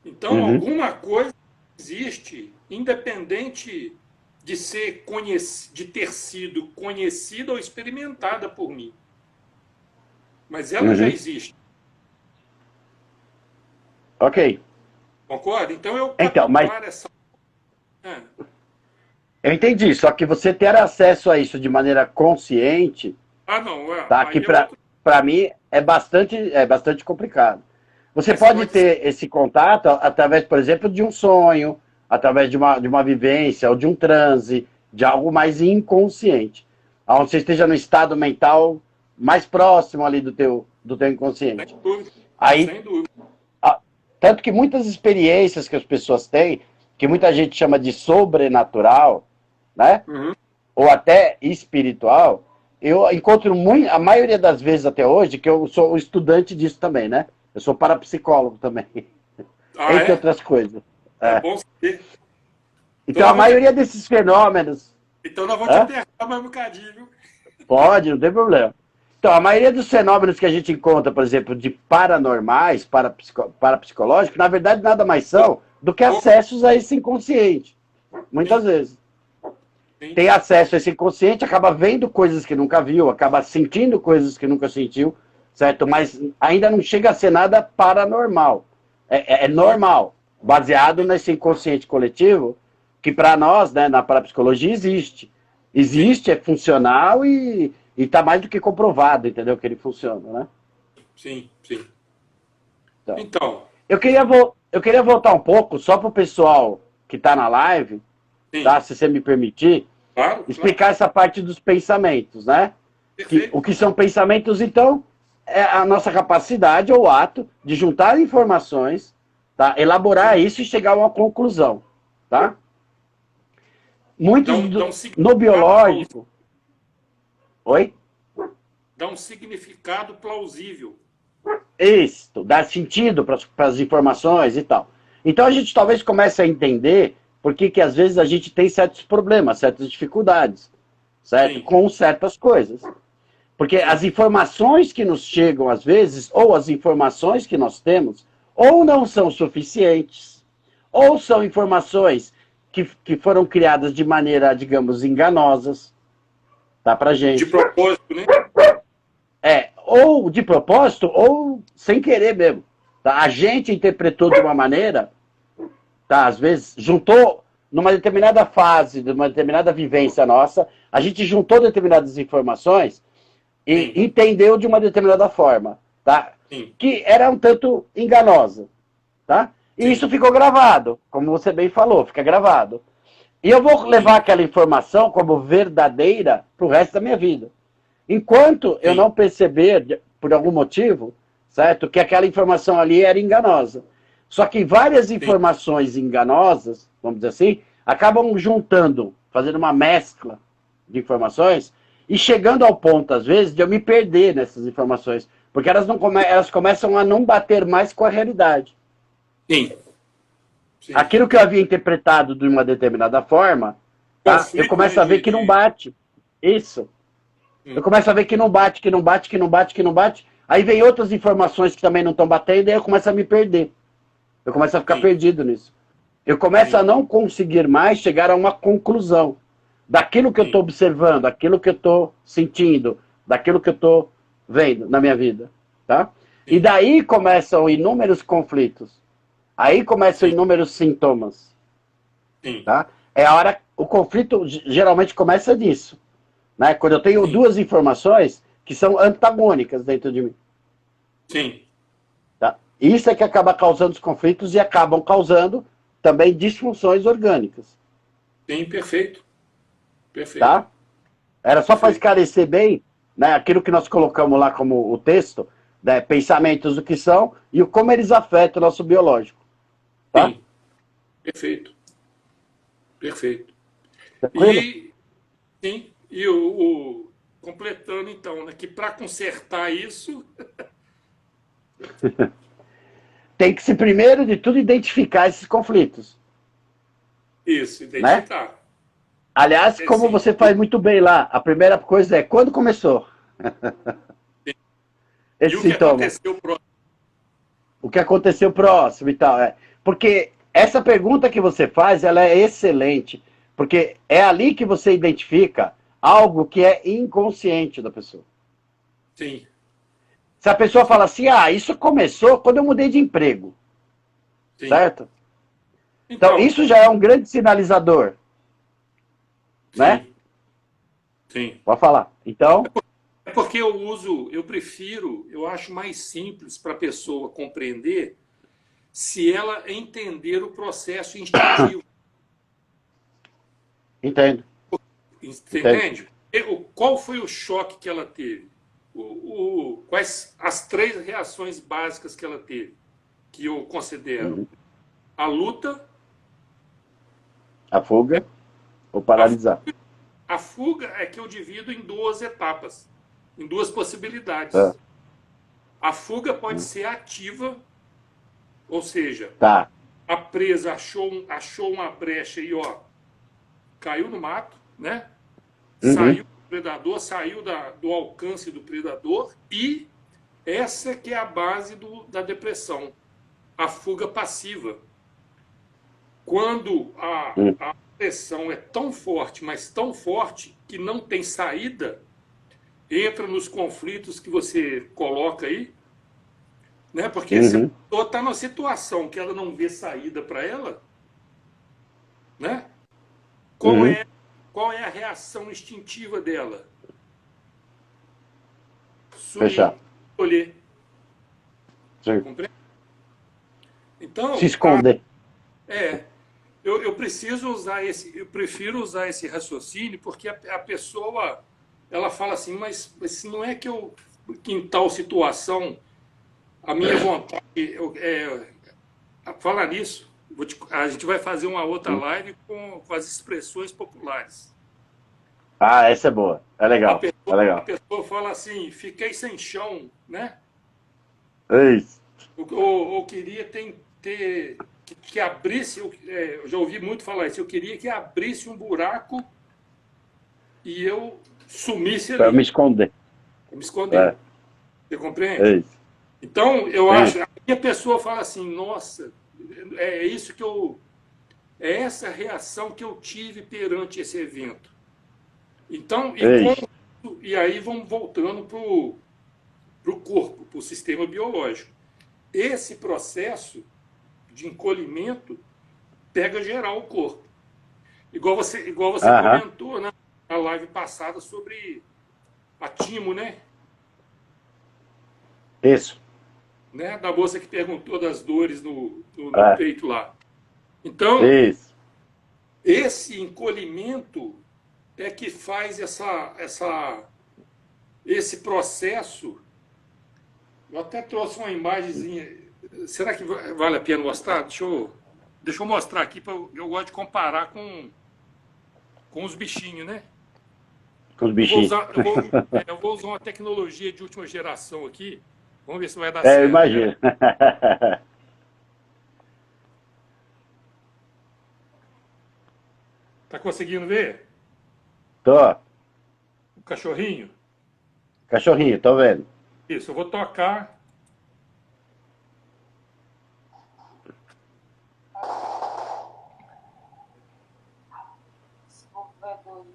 Speaker 1: Então, alguma coisa existe, independente de ter sido conhecida ou experimentada por mim. mas ela já existe.
Speaker 3: Ok.
Speaker 1: Concorda? Então eu
Speaker 3: Então, mas
Speaker 1: essa...
Speaker 3: eu entendi, só que você ter acesso a isso de maneira consciente,
Speaker 1: não,
Speaker 3: tá? Que para mim é bastante complicado. Você pode ter esse contato através, por exemplo, de um sonho, através de uma vivência, ou de um transe, de algo mais inconsciente, onde você esteja no estado mental mais próximo ali do teu inconsciente.
Speaker 1: Sem dúvida.
Speaker 3: Aí,
Speaker 1: Sem dúvida.
Speaker 3: tanto que muitas experiências que as pessoas têm, que muita gente chama de sobrenatural, né? Ou até espiritual, eu encontro a maioria das vezes até hoje, que eu sou estudante disso também, né? Eu sou parapsicólogo também, entre outras coisas.
Speaker 1: É bom saber.
Speaker 3: Então, a maioria desses fenômenos...
Speaker 1: Então nós vamos te apertar mais um bocadinho, viu?
Speaker 3: Pode, não tem problema. Então, a maioria dos fenômenos que a gente encontra, por exemplo, de paranormais, parapsicológicos, na verdade nada mais são do que acessos a esse inconsciente. Muitas vezes. Tem acesso a esse inconsciente, acaba vendo coisas que nunca viu, acaba sentindo coisas que nunca sentiu, certo? Mas ainda não chega a ser nada paranormal. É normal, baseado nesse inconsciente coletivo, que para nós, né, na parapsicologia, existe. Existe, é funcional e está mais do que comprovado, entendeu? Que ele funciona, né?
Speaker 1: Sim, sim. Então
Speaker 3: eu queria voltar um pouco, só para o pessoal que está na live, tá? Se você me permitir, explicar essa parte dos pensamentos, né? O que são pensamentos, então, é a nossa capacidade ou ato de juntar informações, tá? Elaborar isso e chegar a uma conclusão, tá? Muitos no biológico... Oi?
Speaker 1: Dá um significado plausível.
Speaker 3: Isso, dá sentido para as informações e tal. Então a gente talvez comece a entender por que às vezes a gente tem certos problemas, certas dificuldades, certo? Com certas coisas. Porque as informações que nos chegam às vezes, ou as informações que nós temos, ou não são suficientes, ou são informações que foram criadas de maneira, digamos, enganosas, tá, pra gente.
Speaker 1: De propósito, né?
Speaker 3: Ou de propósito, ou sem querer mesmo. Tá? A gente interpretou de uma maneira, tá, às vezes, juntou numa determinada fase, de uma determinada vivência nossa, a gente juntou determinadas informações e entendeu de uma determinada forma, tá? Que era um tanto enganosa, tá? E isso ficou gravado, como você bem falou, fica gravado. E eu vou levar aquela informação como verdadeira pro resto da minha vida. Enquanto eu não perceber, por algum motivo, certo, que aquela informação ali era enganosa. Só que várias informações enganosas, vamos dizer assim, acabam juntando, fazendo uma mescla de informações e chegando ao ponto, às vezes, de eu me perder nessas informações. Porque elas começam a não bater mais com a realidade.
Speaker 1: Sim.
Speaker 3: Aquilo que eu havia interpretado de uma determinada forma, tá? Eu começo a ver que não bate. Isso. Eu começo a ver que não bate, que não bate, que não bate, que não bate. Aí vem outras informações que também não estão batendo, e aí eu começo a me perder. Eu começo a ficar perdido nisso. Eu começo a não conseguir mais chegar a uma conclusão daquilo que eu estou observando, daquilo que eu estou sentindo, daquilo que eu estou vendo na minha vida. Tá? E daí começam inúmeros conflitos. Aí começam inúmeros sintomas. Tá? É a hora... O conflito geralmente começa disso. Né? Quando eu tenho duas informações que são antagônicas dentro de mim.
Speaker 1: Sim.
Speaker 3: Tá? Isso é que acaba causando os conflitos e acabam causando também disfunções orgânicas.
Speaker 1: Sim, perfeito. Perfeito.
Speaker 3: Tá? Era só para esclarecer bem, né, aquilo que nós colocamos lá como o texto, né, pensamentos do que são e como eles afetam o nosso biológico. Tá?
Speaker 1: Sim. Perfeito. Perfeito.
Speaker 3: Tranquilo?
Speaker 1: E completando então, né, que para consertar isso...
Speaker 3: Tem que se, primeiro de tudo, identificar esses conflitos.
Speaker 1: Isso, identificar.
Speaker 3: Né? Aliás, como você faz muito bem lá, a primeira coisa é, quando começou? Esse sintoma. O que aconteceu próximo e tal. Porque essa pergunta que você faz, ela é excelente. Porque é ali que você identifica algo que é inconsciente da pessoa.
Speaker 1: Sim.
Speaker 3: Se a pessoa fala assim, isso começou quando eu mudei de emprego.
Speaker 1: Sim.
Speaker 3: Certo? Então, isso já é um grande sinalizador.
Speaker 1: Sim.
Speaker 3: Né?
Speaker 1: Sim.
Speaker 3: Pode falar. Então...
Speaker 1: É porque eu acho mais simples para a pessoa compreender se ela entender o processo instintivo.
Speaker 3: Entendo.
Speaker 1: Você entende? Qual foi o choque que ela teve? Quais as 3 reações básicas que ela teve? Que eu considero a luta,
Speaker 3: a fuga ou paralisar.
Speaker 1: A fuga é que eu divido em 2 etapas, em 2 possibilidades. A fuga pode ser ativa, ou seja, a presa achou uma brecha e caiu no mato, né? Saiu do predador, saiu do alcance do predador, e essa que é a base da depressão, a fuga passiva. Quando a pressão é tão forte, mas tão forte, que não tem saída, entra nos conflitos que você coloca aí, né? Porque se a pessoa está numa situação que ela não vê saída para ela, né? Qual é a reação instintiva dela?
Speaker 3: Fechar.
Speaker 1: Escolher. Compreende? Então,
Speaker 3: se esconder.
Speaker 1: Eu prefiro usar esse raciocínio, porque a pessoa, ela fala assim, mas não é que em tal situação a minha vontade falar nisso. A gente vai fazer uma outra live com as expressões populares.
Speaker 3: Essa é boa. É legal.
Speaker 1: A pessoa fala assim, fiquei sem chão, né?
Speaker 3: Isso.
Speaker 1: Ou queria que abrisse, eu já ouvi muito falar isso, eu queria que abrisse um buraco e eu sumisse ali.
Speaker 3: Para me esconder.
Speaker 1: Para me esconder. Você compreende?
Speaker 3: É isso.
Speaker 1: Então, eu acho, aí a pessoa fala assim, nossa, é essa reação que eu tive perante esse evento. Então, e aí vamos voltando para o corpo, para o sistema biológico. Esse processo de encolhimento pega geral o corpo. Igual você comentou, né, na live passada sobre a timo, né?
Speaker 3: Isso.
Speaker 1: Né? Da moça que perguntou das dores no peito lá. Então, esse encolhimento é que faz esse processo. Eu até trouxe uma imagenzinha. Será que vale a pena mostrar? Deixa eu mostrar aqui. Eu gosto de comparar com os bichinhos, né?
Speaker 3: Com os bichinhos.
Speaker 1: Eu vou usar uma tecnologia de última geração aqui. Vamos ver se vai dar certo.
Speaker 3: Eu imagino. Né?
Speaker 1: Tá conseguindo ver?
Speaker 3: Tô.
Speaker 1: O cachorrinho?
Speaker 3: Cachorrinho, tô vendo.
Speaker 1: Isso, eu vou tocar.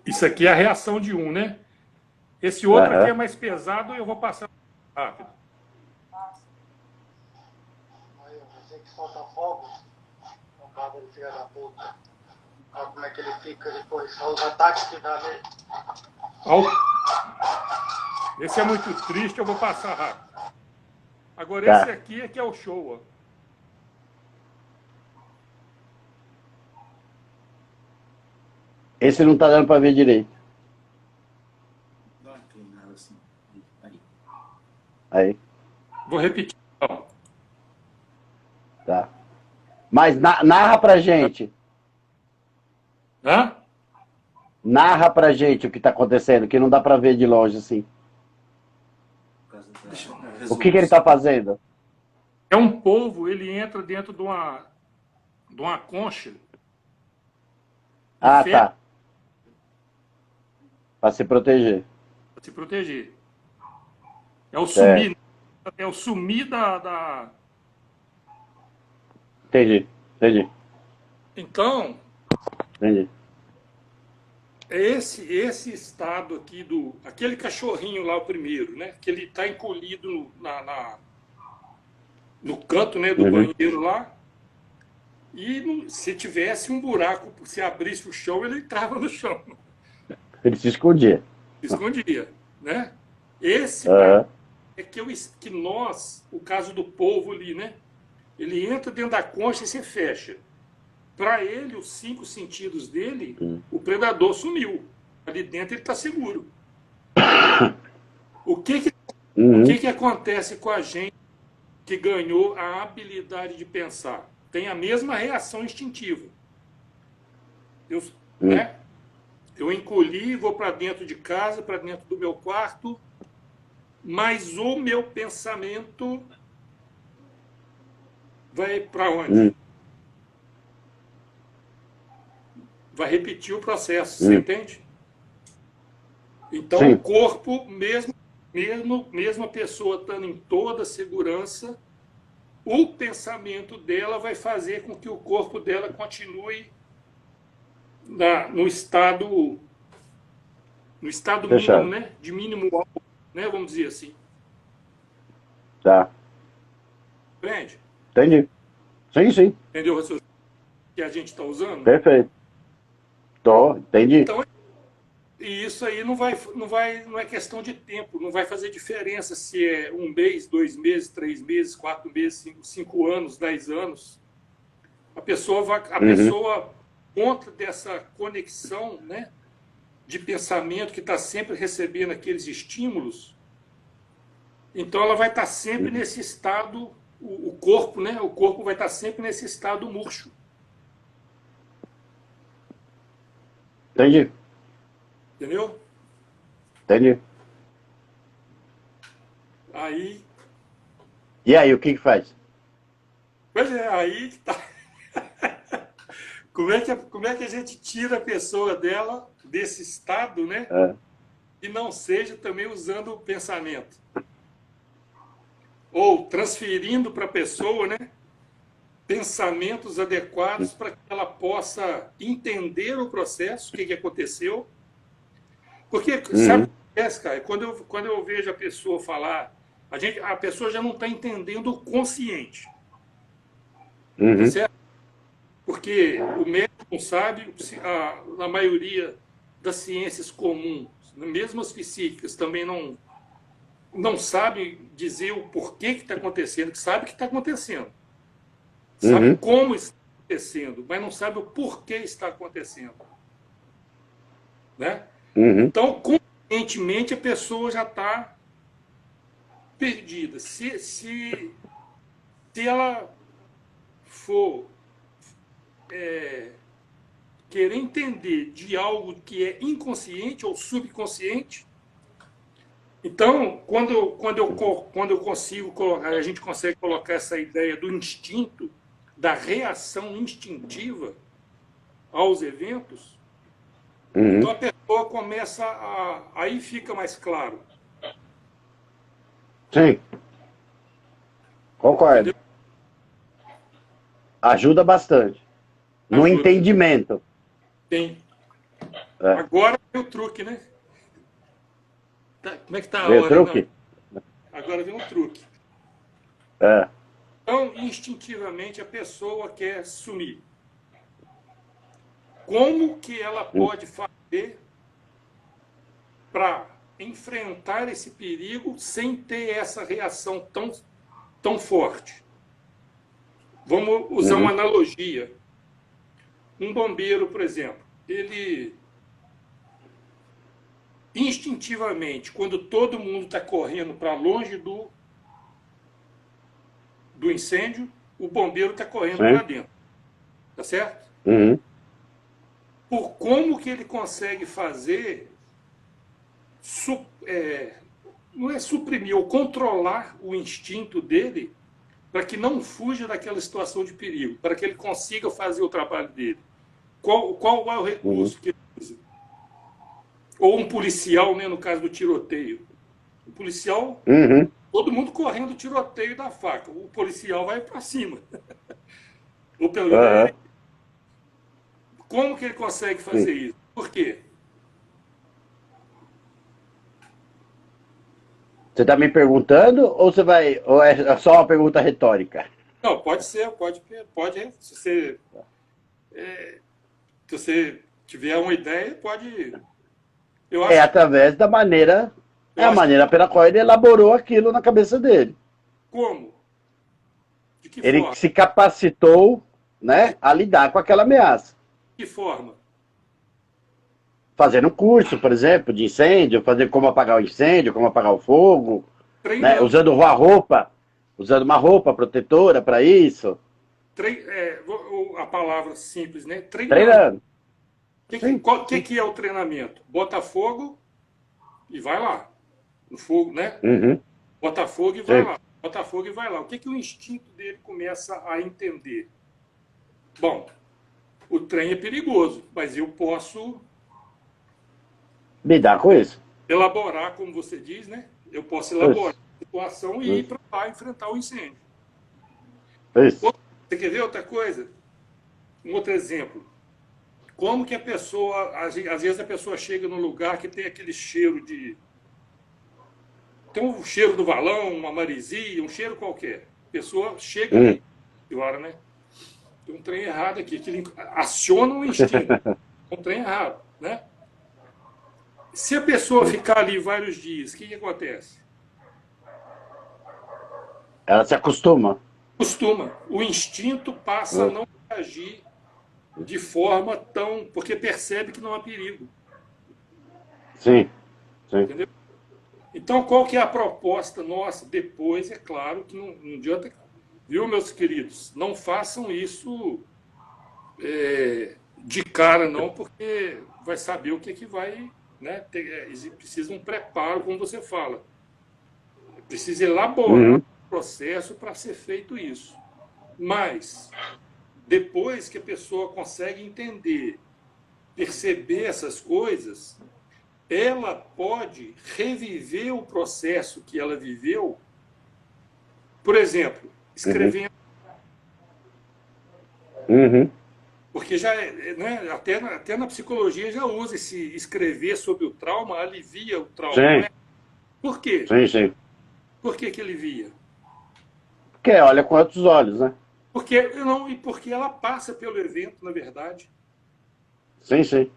Speaker 1: Isso aqui é a reação de um, né? Esse outro aqui é mais pesado, eu vou passar rápido.
Speaker 4: Aí, eu sei que solta fogo. O cabra de filha da puta. Olha como é que ele fica depois. Olha os ataques que dá nele.
Speaker 1: Esse é muito triste, eu vou passar rápido. Agora esse aqui é que é o show, ó.
Speaker 3: Esse não tá dando para ver direito.
Speaker 2: Dá uma inclinada assim.
Speaker 3: Aí.
Speaker 1: Vou repetir. Então.
Speaker 3: Tá. Mas narra pra gente.
Speaker 1: Hã?
Speaker 3: Narra pra gente o que tá acontecendo, que não dá pra ver de longe assim. O que ele tá fazendo?
Speaker 1: É um polvo, ele entra dentro de uma concha.
Speaker 3: Tá. Para se proteger.
Speaker 1: Para se proteger. É o sumir. É o sumir da...
Speaker 3: Entendi.
Speaker 1: Então...
Speaker 3: Entendi.
Speaker 1: esse estado aqui aquele cachorrinho lá, o primeiro, né? Que ele está encolhido no canto, né, do banheiro lá. E se tivesse um buraco, se abrisse o chão, ele entrava no chão.
Speaker 3: Ele se escondia.
Speaker 1: Se escondia, né? Esse é que nós, o caso do polvo ali, né? Ele entra dentro da concha e se fecha. Para ele, os 5 sentidos dele, o predador sumiu. Ali dentro ele está seguro. O que acontece com a gente que ganhou a habilidade de pensar? Tem a mesma reação instintiva. Né? Eu encolhi, vou para dentro de casa, para dentro do meu quarto, mas o meu pensamento vai para onde? Vai repetir o processo, você entende? Então, o corpo, mesmo a pessoa estando em toda segurança, o pensamento dela vai fazer com que o corpo dela continue no estado mínimo, né? De mínimo alto, né? Vamos dizer assim.
Speaker 3: Tá.
Speaker 1: Entende?
Speaker 3: Entendi. Sim.
Speaker 1: Entendeu o raciocínio que a gente está usando?
Speaker 3: Perfeito. Entendi.
Speaker 1: Então, e isso aí não é questão de tempo, não vai fazer diferença se é 1 mês, 2 meses, 3 meses, 4 meses, 5 anos, 10 anos. A pessoa, conta dessa conexão, né, de pensamento que está sempre recebendo aqueles estímulos, então ela vai estar sempre nesse estado, o corpo, né, o corpo vai estar sempre nesse estado murcho.
Speaker 3: Entendi.
Speaker 1: Entendeu?
Speaker 3: Entendi.
Speaker 1: Aí...
Speaker 3: E aí, o que faz?
Speaker 1: Pois é, aí que tá. Como é que a gente tira a pessoa dela desse estado, né? E não seja também usando o pensamento. Ou transferindo para a pessoa, né? Pensamentos adequados para que ela possa entender o processo, o que aconteceu. Porque, sabe o que acontece, cara? Quando eu vejo a pessoa falar, a pessoa já não está entendendo o consciente. Tá certo? Porque o médico não sabe, na maioria das ciências comuns, mesmo as psíquicas, também não sabe dizer o porquê que está acontecendo, que sabe que está acontecendo. Sabe como está acontecendo, mas não sabe o porquê está acontecendo. Né? Então, conscientemente, a pessoa já está perdida. Se ela for querer entender de algo que é inconsciente ou subconsciente, então, quando eu consigo colocar, a gente consegue colocar essa ideia do instinto, da reação instintiva aos eventos, então a pessoa começa aí fica mais claro.
Speaker 3: Sim. Concordo. Entendeu? Ajuda bastante. No entendimento.
Speaker 1: Tem. Agora vem o truque, né? Como é que tá a
Speaker 3: hora?
Speaker 1: Truque? Não? Agora vem um truque. Então, instintivamente, a pessoa quer sumir. Como que ela pode fazer para enfrentar esse perigo sem ter essa reação tão forte? Vamos usar uma analogia. Um bombeiro, por exemplo, ele instintivamente, quando todo mundo está correndo para longe do incêndio, o bombeiro está correndo para dentro. Tá certo? Por como que ele consegue fazer, não é suprimir, ou controlar o instinto dele para que não fuja daquela situação de perigo, para que ele consiga fazer o trabalho dele. Qual é o recurso que ele usa? Ou um policial, né, no caso do tiroteio. O policial, todo mundo correndo o tiroteio da faca. O policial vai para cima. Ou pelo menos, como que ele consegue fazer isso? Por quê?
Speaker 3: Você está me perguntando ou é só uma pergunta retórica?
Speaker 1: Não, pode ser, se você tiver uma ideia, pode. Eu
Speaker 3: É
Speaker 1: acho,
Speaker 3: através da maneira, é
Speaker 1: eu
Speaker 3: a
Speaker 1: acho
Speaker 3: maneira pela qual ele elaborou aquilo na cabeça dele.
Speaker 1: como? De que
Speaker 3: Ele
Speaker 1: forma?
Speaker 3: se capacitou, né, a lidar com aquela ameaça.
Speaker 1: De que forma?
Speaker 3: Fazendo um curso, por exemplo, de incêndio, fazer como apagar o incêndio, como apagar o fogo, né,
Speaker 1: Treinando.
Speaker 3: usando uma roupa protetora para isso,
Speaker 1: A palavra simples, né? Treinando.
Speaker 3: treinando. Sim,
Speaker 1: O
Speaker 3: sim.
Speaker 1: que é o treinamento? Bota fogo e vai lá. No fogo, né?
Speaker 3: Uhum,
Speaker 1: Bota fogo e vai
Speaker 3: sim.
Speaker 1: lá. Bota fogo e vai lá. O que o instinto dele começa a entender? Bom, o trem é perigoso, mas eu posso
Speaker 3: Lidar com isso.
Speaker 1: elaborar, como você diz, né? Eu posso elaborar
Speaker 3: Isso,
Speaker 1: a situação e ir
Speaker 3: isso,
Speaker 1: para lá enfrentar o incêndio.
Speaker 3: isso.
Speaker 1: Você quer ver outra coisa? Um outro exemplo. Como que a pessoa, às vezes a pessoa chega num lugar que tem aquele cheiro de... Tem um cheiro do valão, uma maresia, um cheiro qualquer. A pessoa chega
Speaker 3: Hum.
Speaker 1: ali, e olha, né? Tem um trem errado aqui, que ele aciona um instinto. Um trem errado, né? Se a pessoa ficar ali vários dias, o que acontece?
Speaker 3: Ela se acostuma.
Speaker 1: Costuma. O instinto passa a não agir de forma tão... Porque percebe que não há perigo.
Speaker 3: Sim, sim.
Speaker 1: Entendeu? Então, qual que é a proposta nossa? Depois, é claro que não adianta... Viu, meus queridos? Não façam isso de cara, não, porque vai saber o que vai... Né? Precisa um preparo, como você fala. Precisa elaborar um processo para ser feito isso. Mas, depois que a pessoa consegue entender, perceber essas coisas, ela pode reviver o processo que ela viveu, por exemplo, escrevendo.
Speaker 3: Uhum.
Speaker 1: Porque já, né, até na psicologia já usa esse escrever sobre o trauma, alivia o trauma.
Speaker 3: Sim,
Speaker 1: Né? Por quê?
Speaker 3: sim, sim.
Speaker 1: Por que alivia?
Speaker 3: Porque olha com outros olhos, né?
Speaker 1: Porque ela passa pelo evento, na verdade.
Speaker 3: Sim, sim.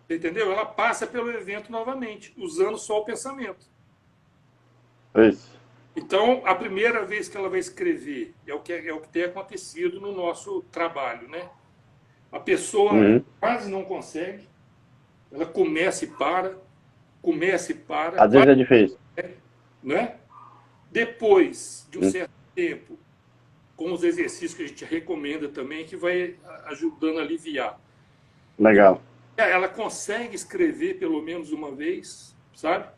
Speaker 1: Entendeu? Ela passa pelo evento novamente, usando só o pensamento.
Speaker 3: Isso.
Speaker 1: Então, a primeira vez que ela vai escrever é o que tem acontecido no nosso trabalho, né? A pessoa quase não consegue, ela começa e para,
Speaker 3: Às vezes é difícil.
Speaker 1: né? Depois de um certo tempo, com os exercícios que a gente recomenda também, que vai ajudando a aliviar.
Speaker 3: Legal.
Speaker 1: Ela consegue escrever pelo menos uma vez, sabe?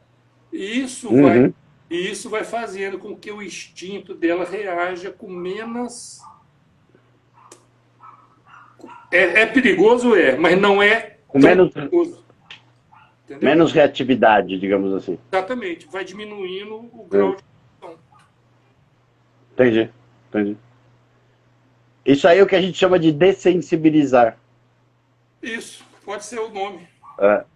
Speaker 1: E isso vai fazendo com que o instinto dela reaja com menos... É perigoso, mas não é
Speaker 3: Com
Speaker 1: tão perigoso. Entendeu?
Speaker 3: menos reatividade, digamos assim.
Speaker 1: Exatamente. Vai diminuindo o grau de ação.
Speaker 3: Entendi, entendi. Isso aí é o que a gente chama de dessensibilizar.
Speaker 1: Isso, pode ser o nome.
Speaker 3: É.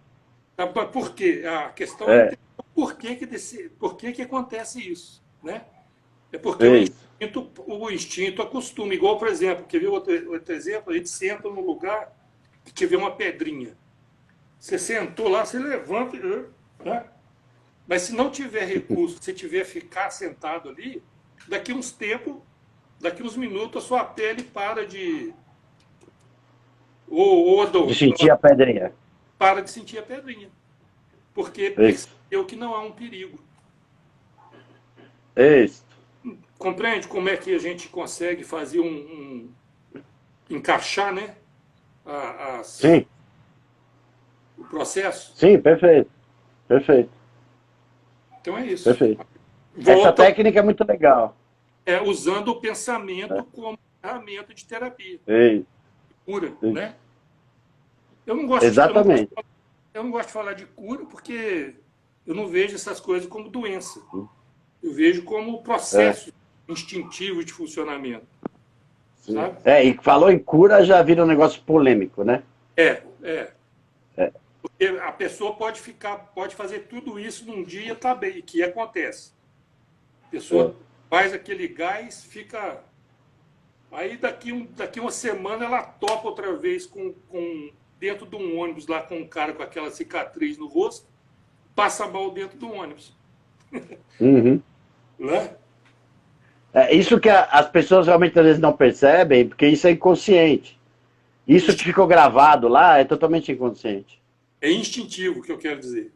Speaker 1: Por quê? A questão é entender por que acontece isso, né? É porque o instinto acostuma. Igual, por exemplo, quer ver outro exemplo? A gente senta num lugar que tiver uma pedrinha. Você sentou lá, você levanta, né? Mas se não tiver recurso, se tiver ficar sentado ali, daqui uns minutos, a sua pele para de...
Speaker 3: De sentir a pedrinha.
Speaker 1: Para de sentir a pedrinha. Porque percebeu que não há um perigo.
Speaker 3: Isso.
Speaker 1: Compreende como é que a gente consegue fazer encaixar, né?
Speaker 3: Sim.
Speaker 1: O processo?
Speaker 3: Sim, perfeito. Perfeito.
Speaker 1: Então é isso.
Speaker 3: Perfeito. Essa técnica é muito legal.
Speaker 1: Usando o pensamento como ferramenta de terapia. Cura, né? Eu não gosto
Speaker 3: Exatamente.
Speaker 1: eu não gosto de falar de cura porque eu não vejo essas coisas como doença. Eu vejo como processo instintivo de funcionamento. Sabe?
Speaker 3: E falou em cura, já vira um negócio polêmico, né?
Speaker 1: Porque a pessoa pode fazer tudo isso num dia, tá bem, que acontece. pessoa faz aquele gás, fica... Aí daqui uma semana ela topa outra vez dentro de um ônibus lá com um cara com aquela cicatriz no rosto, passa mal dentro do ônibus.
Speaker 3: Uhum.
Speaker 1: Né?
Speaker 3: É isso que as pessoas realmente às vezes não percebem, porque isso é inconsciente. Isso que ficou gravado lá é totalmente inconsciente.
Speaker 1: É instintivo, que eu quero dizer.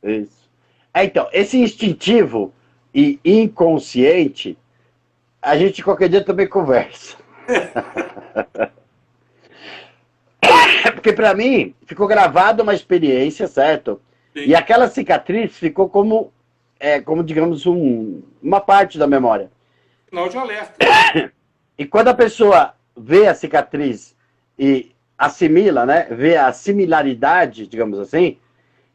Speaker 3: Isso. Então, esse instintivo e inconsciente, a gente qualquer dia também conversa. Porque para mim, ficou gravada uma experiência, certo?
Speaker 1: Sim.
Speaker 3: E aquela cicatriz ficou como digamos, uma parte da memória.
Speaker 1: Sinal de alerta.
Speaker 3: E quando a pessoa vê a cicatriz e assimila, né? Vê a similaridade, digamos assim,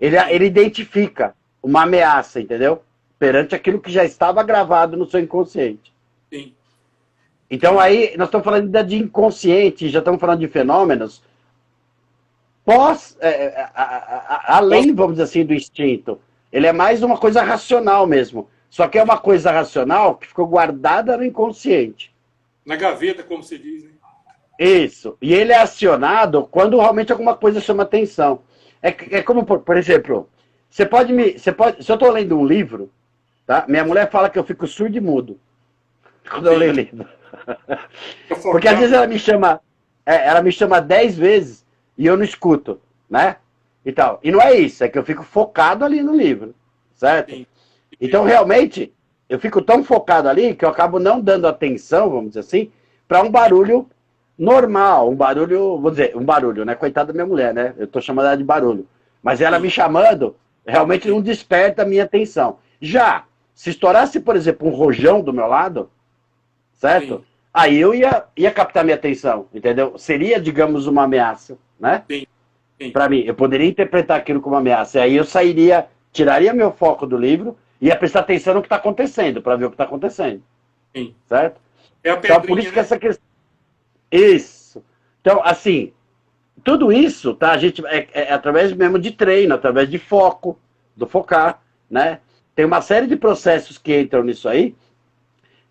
Speaker 3: ele identifica uma ameaça, entendeu? Perante aquilo que já estava gravado no seu inconsciente.
Speaker 1: Sim.
Speaker 3: Então aí, nós estamos falando ainda de inconsciente, já estamos falando de fenômenos além, vamos dizer assim, do instinto. Ele é mais uma coisa racional mesmo. Só que é uma coisa racional que ficou guardada no inconsciente.
Speaker 1: Na gaveta, como se diz, né?
Speaker 3: Isso. E ele é acionado quando realmente alguma coisa chama atenção. É como, por exemplo, se eu estou lendo um livro, tá? Minha mulher fala que eu fico surdo e mudo quando eu leio o livro. Porque às vezes ela me chama 10 vezes e eu não escuto, né? E tal. E não é isso, é que eu fico focado ali no livro, certo?
Speaker 1: Sim.
Speaker 3: Então, realmente, eu fico tão focado ali que eu acabo não dando atenção, vamos dizer assim, para um barulho normal, um barulho, vou dizer, um barulho, né? Coitada da minha mulher, né? Eu tô chamando ela de barulho. Mas ela me chamando, realmente não desperta a minha atenção. Já, se estourasse, por exemplo, um rojão do meu lado, certo?
Speaker 1: Sim.
Speaker 3: Aí eu ia captar minha atenção, entendeu? Seria, digamos, uma ameaça, né?
Speaker 1: Sim.
Speaker 3: Para mim, eu poderia interpretar aquilo como ameaça. E aí eu tiraria meu foco do livro e ia prestar atenção no que está acontecendo, para ver o que está acontecendo.
Speaker 1: Sim.
Speaker 3: Certo?
Speaker 1: É a
Speaker 3: Então,
Speaker 1: pedrinha,
Speaker 3: por isso que
Speaker 1: né?
Speaker 3: essa questão... Isso. Então, assim, tudo isso, tá? A gente é através mesmo de treino, através de foco, do focar, né? Tem uma série de processos que entram nisso aí,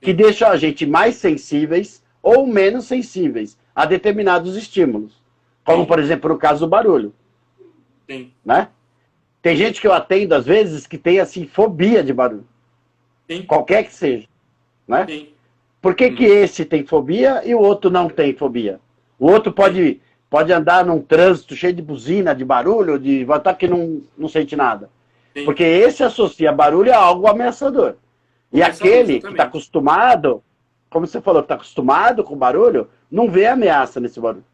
Speaker 3: que deixam a gente mais sensíveis ou menos sensíveis a determinados estímulos. Como, por exemplo, no caso do barulho.
Speaker 1: Sim.
Speaker 3: Né? Tem gente que eu atendo, às vezes, que tem, assim, fobia de barulho.
Speaker 1: Sim.
Speaker 3: Qualquer que seja. Né?
Speaker 1: Sim.
Speaker 3: Por que que esse tem fobia e o outro não tem fobia? O outro pode andar num trânsito cheio de buzina, de barulho, de voltar que não sente nada.
Speaker 1: Sim.
Speaker 3: Porque esse associa barulho a algo ameaçador. E aquele que está acostumado, como você falou, que está acostumado com barulho, não vê ameaça nesse barulho.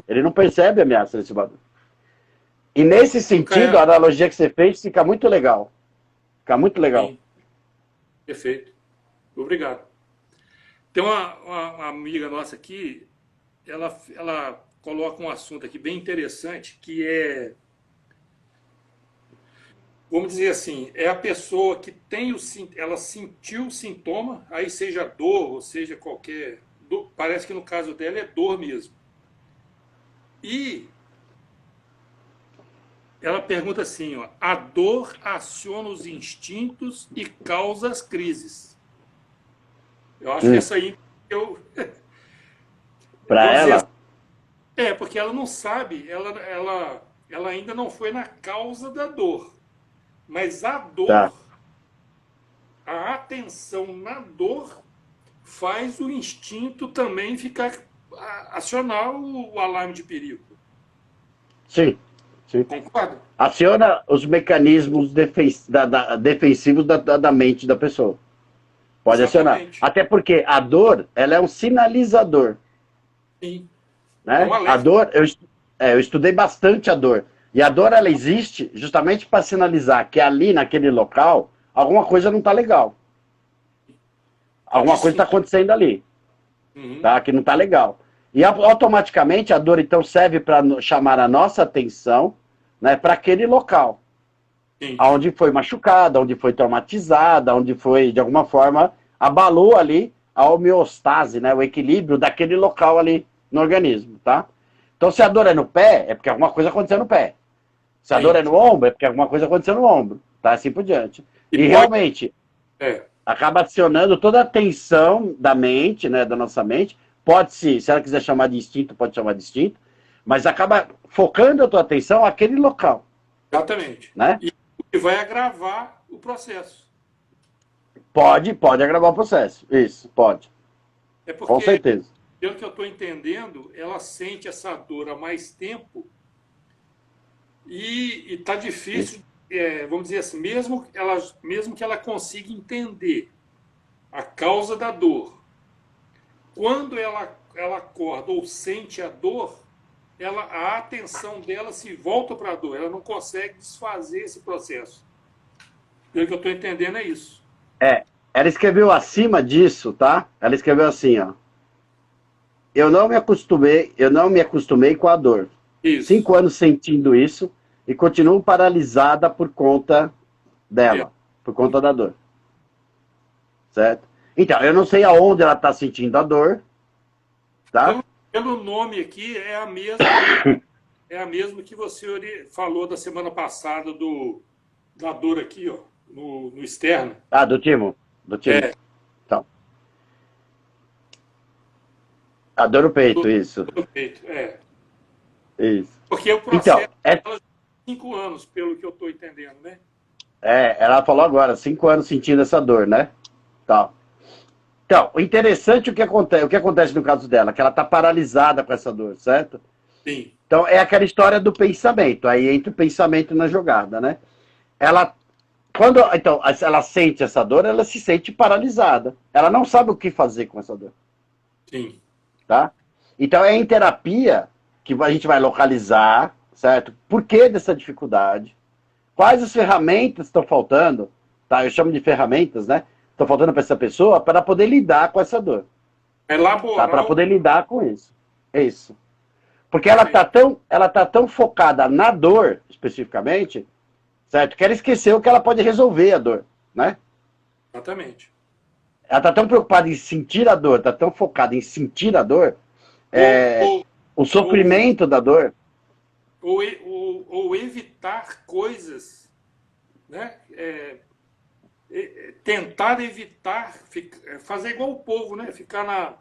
Speaker 3: Ele não percebe ameaça nesse barulho. E nesse sentido, a analogia que você fez fica muito legal. Fica muito legal.
Speaker 1: Sim. Perfeito. Obrigado. Tem uma amiga nossa aqui, ela coloca um assunto aqui bem interessante, que é, vamos dizer assim, é a pessoa que ela sentiu o sintoma, aí seja dor, ou seja qualquer... parece que no caso dela é dor mesmo. E ela pergunta assim, ó, a dor aciona os instintos e causa as crises. Eu acho que essa aí
Speaker 3: Para ela?
Speaker 1: Porque ela não sabe, ela ainda não foi na causa da dor. Mas a dor,
Speaker 3: Tá.
Speaker 1: a atenção na dor, faz o instinto também acionar o alarme de perigo.
Speaker 3: Sim. Sim.
Speaker 1: Concorda?
Speaker 3: Aciona os mecanismos defensivos da mente da pessoa. Pode
Speaker 1: Exatamente.
Speaker 3: acionar. Até porque a dor, ela é um sinalizador.
Speaker 1: Sim.
Speaker 3: Né?
Speaker 1: É um alerta.
Speaker 3: A dor, eu estudei bastante a dor. E a dor, ela existe justamente para sinalizar que ali, naquele local, alguma coisa não está legal. Alguma coisa está acontecendo ali. Tá? Que não está legal. E automaticamente a dor, então, serve para chamar a nossa atenção, né, para aquele local.
Speaker 1: Sim.
Speaker 3: Onde foi machucada, onde foi traumatizada, onde foi, de alguma forma, abalou ali a homeostase, né, o equilíbrio daquele local ali no organismo, tá? Então, se a dor é no pé, é porque alguma coisa aconteceu no pé. Se a dor é no ombro, é porque alguma coisa aconteceu no ombro, tá? Assim por diante. E realmente, acaba acionando toda a atenção da mente, né, da nossa mente. Pode-se, se ela quiser chamar de instinto, pode chamar de instinto, mas acaba focando a tua atenção naquele local.
Speaker 1: Exatamente.
Speaker 3: Né?
Speaker 1: E vai agravar o processo.
Speaker 3: Pode agravar o processo. Isso, pode.
Speaker 1: É porque,
Speaker 3: com certeza.
Speaker 1: pelo que eu estou entendendo, ela sente essa dor há mais tempo e está difícil, vamos dizer assim, mesmo que ela consiga entender a causa da dor, quando ela acorda ou sente a dor, a atenção dela se volta para a dor, ela não consegue desfazer esse processo. Pelo que eu estou entendendo é isso.
Speaker 3: Ela escreveu acima disso, tá? Ela escreveu assim, ó. Eu não me acostumei com a dor.
Speaker 1: Isso.
Speaker 3: 5 anos sentindo isso e continuo paralisada por conta dela, por conta da dor. Certo? Então, eu não sei aonde ela está sentindo a dor, tá?
Speaker 1: Pelo nome aqui, é a mesma que você falou da semana passada da dor aqui, ó, no externo.
Speaker 3: Ah, do Timo. Então. A dor no peito, isso.
Speaker 1: No peito,
Speaker 3: Isso.
Speaker 1: Porque o processo
Speaker 3: então,
Speaker 1: ela 5 anos, pelo que eu estou entendendo, né?
Speaker 3: Ela falou agora, 5 anos sentindo essa dor, né? Então, o interessante o que acontece no caso dela, que ela está paralisada com essa dor, certo?
Speaker 1: Sim.
Speaker 3: Então, é aquela história do pensamento, aí entra o pensamento na jogada, né? Quando ela sente essa dor, ela se sente paralisada. Ela não sabe o que fazer com essa dor.
Speaker 1: Sim.
Speaker 3: Tá? Então, é em terapia que a gente vai localizar, certo? Por que dessa dificuldade? Quais as ferramentas estão faltando? Tá? Eu chamo de ferramentas, né? Estão faltando para essa pessoa para poder lidar com essa dor.
Speaker 1: Elaborar.
Speaker 3: Tá? Para poder lidar com isso. É isso. Porque ela tá tão focada na dor, especificamente, certo? Que ela esqueceu que ela pode resolver a dor, né?
Speaker 1: Exatamente.
Speaker 3: Ela tá tão preocupada em sentir a dor, tá tão focada em sentir a dor, o sofrimento da dor.
Speaker 1: Ou evitar coisas, né? Tentar evitar, fazer igual o povo, né? Ficar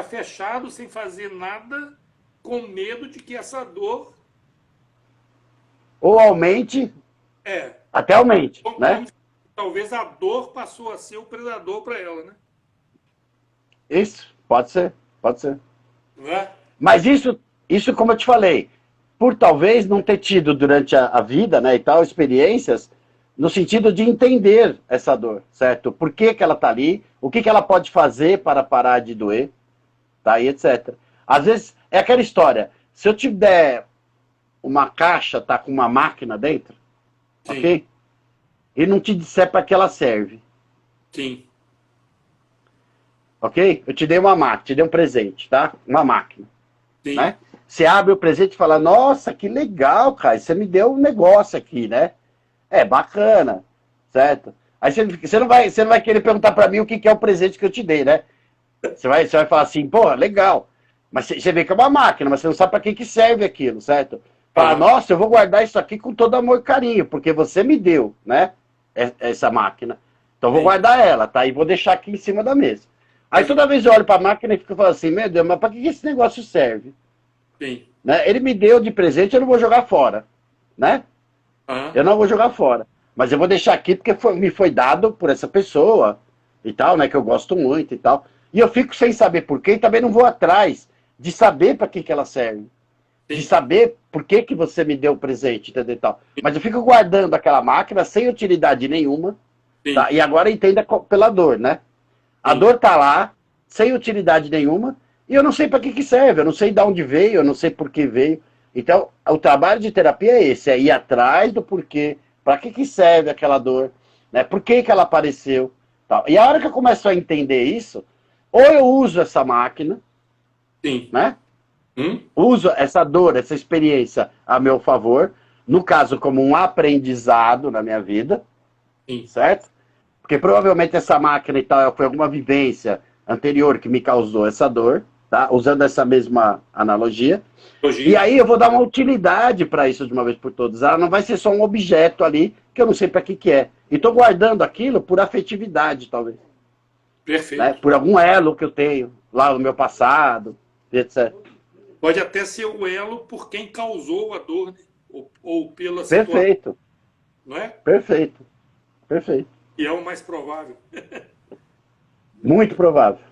Speaker 1: fechado sem fazer nada, com medo de que essa dor
Speaker 3: ou aumente, até aumente, né?
Speaker 1: Talvez a dor passou a ser o predador para ela, né?
Speaker 3: Isso, pode ser.
Speaker 1: Não é?
Speaker 3: Mas isso, como eu te falei, por talvez não ter tido durante a vida, né, e tal, experiências, no sentido de entender essa dor, certo? Por que ela tá ali, o que ela pode fazer para parar de doer, tá? E etc. Às vezes, é aquela história, se eu te der uma caixa, tá com uma máquina dentro,
Speaker 1: Sim.
Speaker 3: Ok? E não te disser para que ela serve.
Speaker 1: Sim.
Speaker 3: Ok? Eu te dei uma máquina, te dei um presente, tá? Uma máquina.
Speaker 1: Sim.
Speaker 3: Né? Você abre o presente e fala, nossa, que legal, cara, você me deu um negócio aqui, né? É bacana, certo? Aí você não vai querer perguntar para mim o que é o presente que eu te dei, né? Você vai falar assim, pô, legal. Mas você vê que é uma máquina, mas você não sabe para que serve aquilo, certo? Fala, nossa, eu vou guardar isso aqui com todo amor e carinho, porque você me deu, né? Essa máquina. Então eu vou guardar ela, tá? E vou deixar aqui em cima da mesa. Aí toda vez eu olho para a máquina e fico falando assim, meu Deus, mas para que esse negócio serve?
Speaker 1: Sim.
Speaker 3: Né? Ele me deu de presente, eu não vou jogar fora, né? Eu não vou jogar fora. Mas eu vou deixar aqui porque me foi dado por essa pessoa e tal, né? Que eu gosto muito e tal. E eu fico sem saber por quê e também não vou atrás de saber para que ela serve.
Speaker 1: Sim.
Speaker 3: De saber por que você me deu o presente, entendeu? E tal. Mas eu fico guardando aquela máquina sem utilidade nenhuma. Tá? E agora entenda pela dor, né? A dor tá lá, sem utilidade nenhuma, e eu não sei para que serve, eu não sei de onde veio, eu não sei por que veio. Então, o trabalho de terapia é esse, é ir atrás do porquê, para que serve aquela dor, né? Por que ela apareceu. Tal. E a hora que eu começo a entender isso, ou eu uso essa máquina,
Speaker 1: Sim.
Speaker 3: né? Uso essa dor, essa experiência a meu favor, no caso como um aprendizado na minha vida,
Speaker 1: Sim.
Speaker 3: certo? Porque provavelmente essa máquina e tal foi alguma vivência anterior que me causou essa dor, tá? Usando essa mesma analogia. E aí eu vou dar uma utilidade para isso de uma vez por todas. Ela não vai ser só um objeto ali que eu não sei para que é. E estou guardando aquilo por afetividade, talvez.
Speaker 1: Perfeito.
Speaker 3: Né? Por algum elo que eu tenho lá no meu passado, etc.
Speaker 1: Pode até ser o elo por quem causou a dor, né? Ou pela situação.
Speaker 3: Perfeito.
Speaker 1: Não é?
Speaker 3: Perfeito. Perfeito.
Speaker 1: E é o mais provável.
Speaker 3: Muito provável.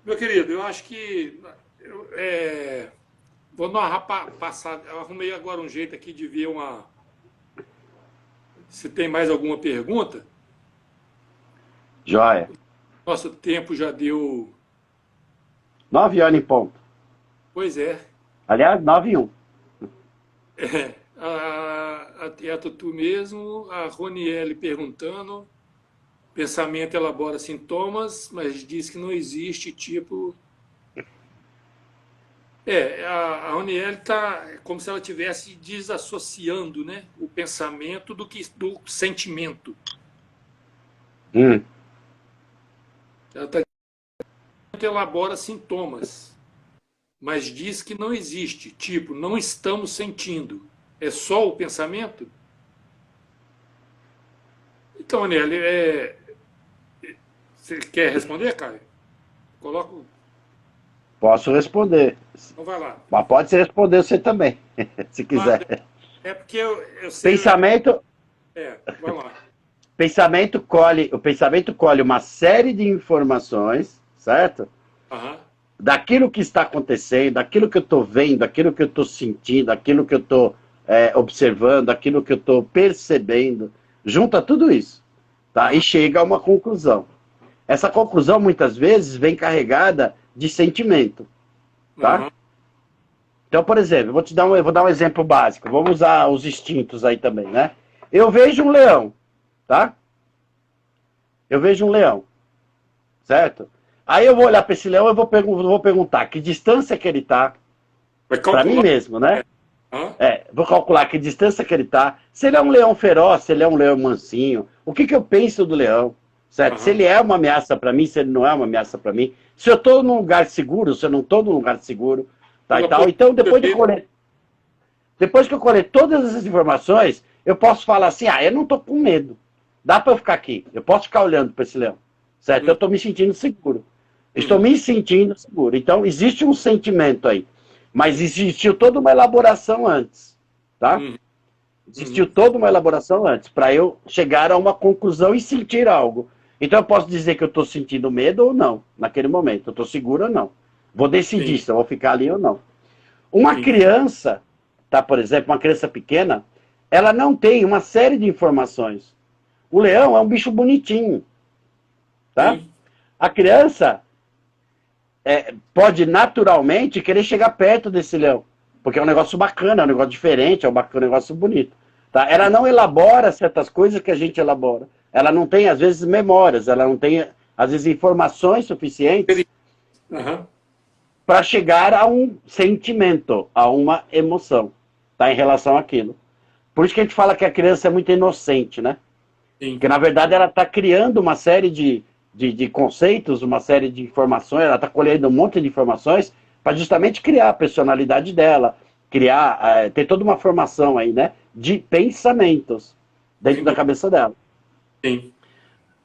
Speaker 1: Meu querido, eu acho que vou narrar passar. Eu arrumei agora um jeito aqui de ver se tem mais alguma pergunta.
Speaker 3: Joia.
Speaker 1: Nosso tempo já deu.
Speaker 3: 9h em ponto.
Speaker 1: Pois é.
Speaker 3: Aliás, 9h01.
Speaker 1: A Tutu mesmo, a Roniele perguntando. Pensamento elabora sintomas, mas diz que não existe tipo. A Roniele está como se ela estivesse desassociando, né, o pensamento do sentimento. Ela está elabora sintomas, mas diz que não existe, tipo, não estamos sentindo. É só o pensamento? Então, Roniele, você quer responder, Caio? Coloco.
Speaker 3: Posso responder.
Speaker 1: Então vai lá.
Speaker 3: Mas pode responder você também, se quiser.
Speaker 1: É porque eu sei.
Speaker 3: Pensamento.
Speaker 1: Vai lá.
Speaker 3: O pensamento colhe uma série de informações, certo?
Speaker 1: Uhum.
Speaker 3: Daquilo que está acontecendo, daquilo que eu estou vendo, daquilo que eu estou sentindo, daquilo que eu estou observando, daquilo que eu estou percebendo, junta tudo isso, tá? E chega a uma conclusão. Essa conclusão, muitas vezes, vem carregada de sentimento, tá?
Speaker 1: Uhum.
Speaker 3: Então, por exemplo, eu vou dar um exemplo básico. Vamos usar os instintos aí também, né? Eu vejo um leão, tá? Eu vejo um leão, certo? Aí eu vou olhar para esse leão e vou perguntar que distância que ele está, para mim mesmo, né? Vou calcular que distância que ele está, se ele é um leão feroz, se ele é um leão mansinho, o que eu penso do leão, certo? Se ele é uma ameaça para mim, se ele não é uma ameaça para mim, se eu estou num lugar seguro, se eu não estou num lugar seguro, tá, e tal. Então, depois que eu colher todas essas informações, eu posso falar assim, eu não estou com medo, dá para eu ficar aqui, eu posso ficar olhando para esse leão, certo? Eu estou me sentindo seguro. Estou me sentindo seguro. Então, existe um sentimento aí. Mas existiu toda uma elaboração antes. Tá? Existiu toda uma elaboração antes. Para eu chegar a uma conclusão e sentir algo. Então, eu posso dizer que eu estou sentindo medo ou não, naquele momento. Eu estou seguro ou não. Vou decidir se eu vou ficar ali ou não. Uma criança, tá, por exemplo, uma criança pequena, ela não tem uma série de informações. O leão é um bicho bonitinho. Tá? A criança pode naturalmente querer chegar perto desse leão, porque é um negócio bacana, é um negócio diferente, é um negócio bonito. Tá? Ela não elabora certas coisas que a gente elabora. Ela não tem, às vezes, memórias, ela não tem, às vezes, informações suficientes para chegar a um sentimento, a uma emoção, tá? Em relação àquilo. Por isso que a gente fala que a criança é muito inocente, né? Porque, na verdade, ela está criando uma série de conceitos, uma série de informações, ela está colhendo um monte de informações para justamente criar a personalidade dela, ter toda uma formação aí, né, de pensamentos dentro da cabeça dela.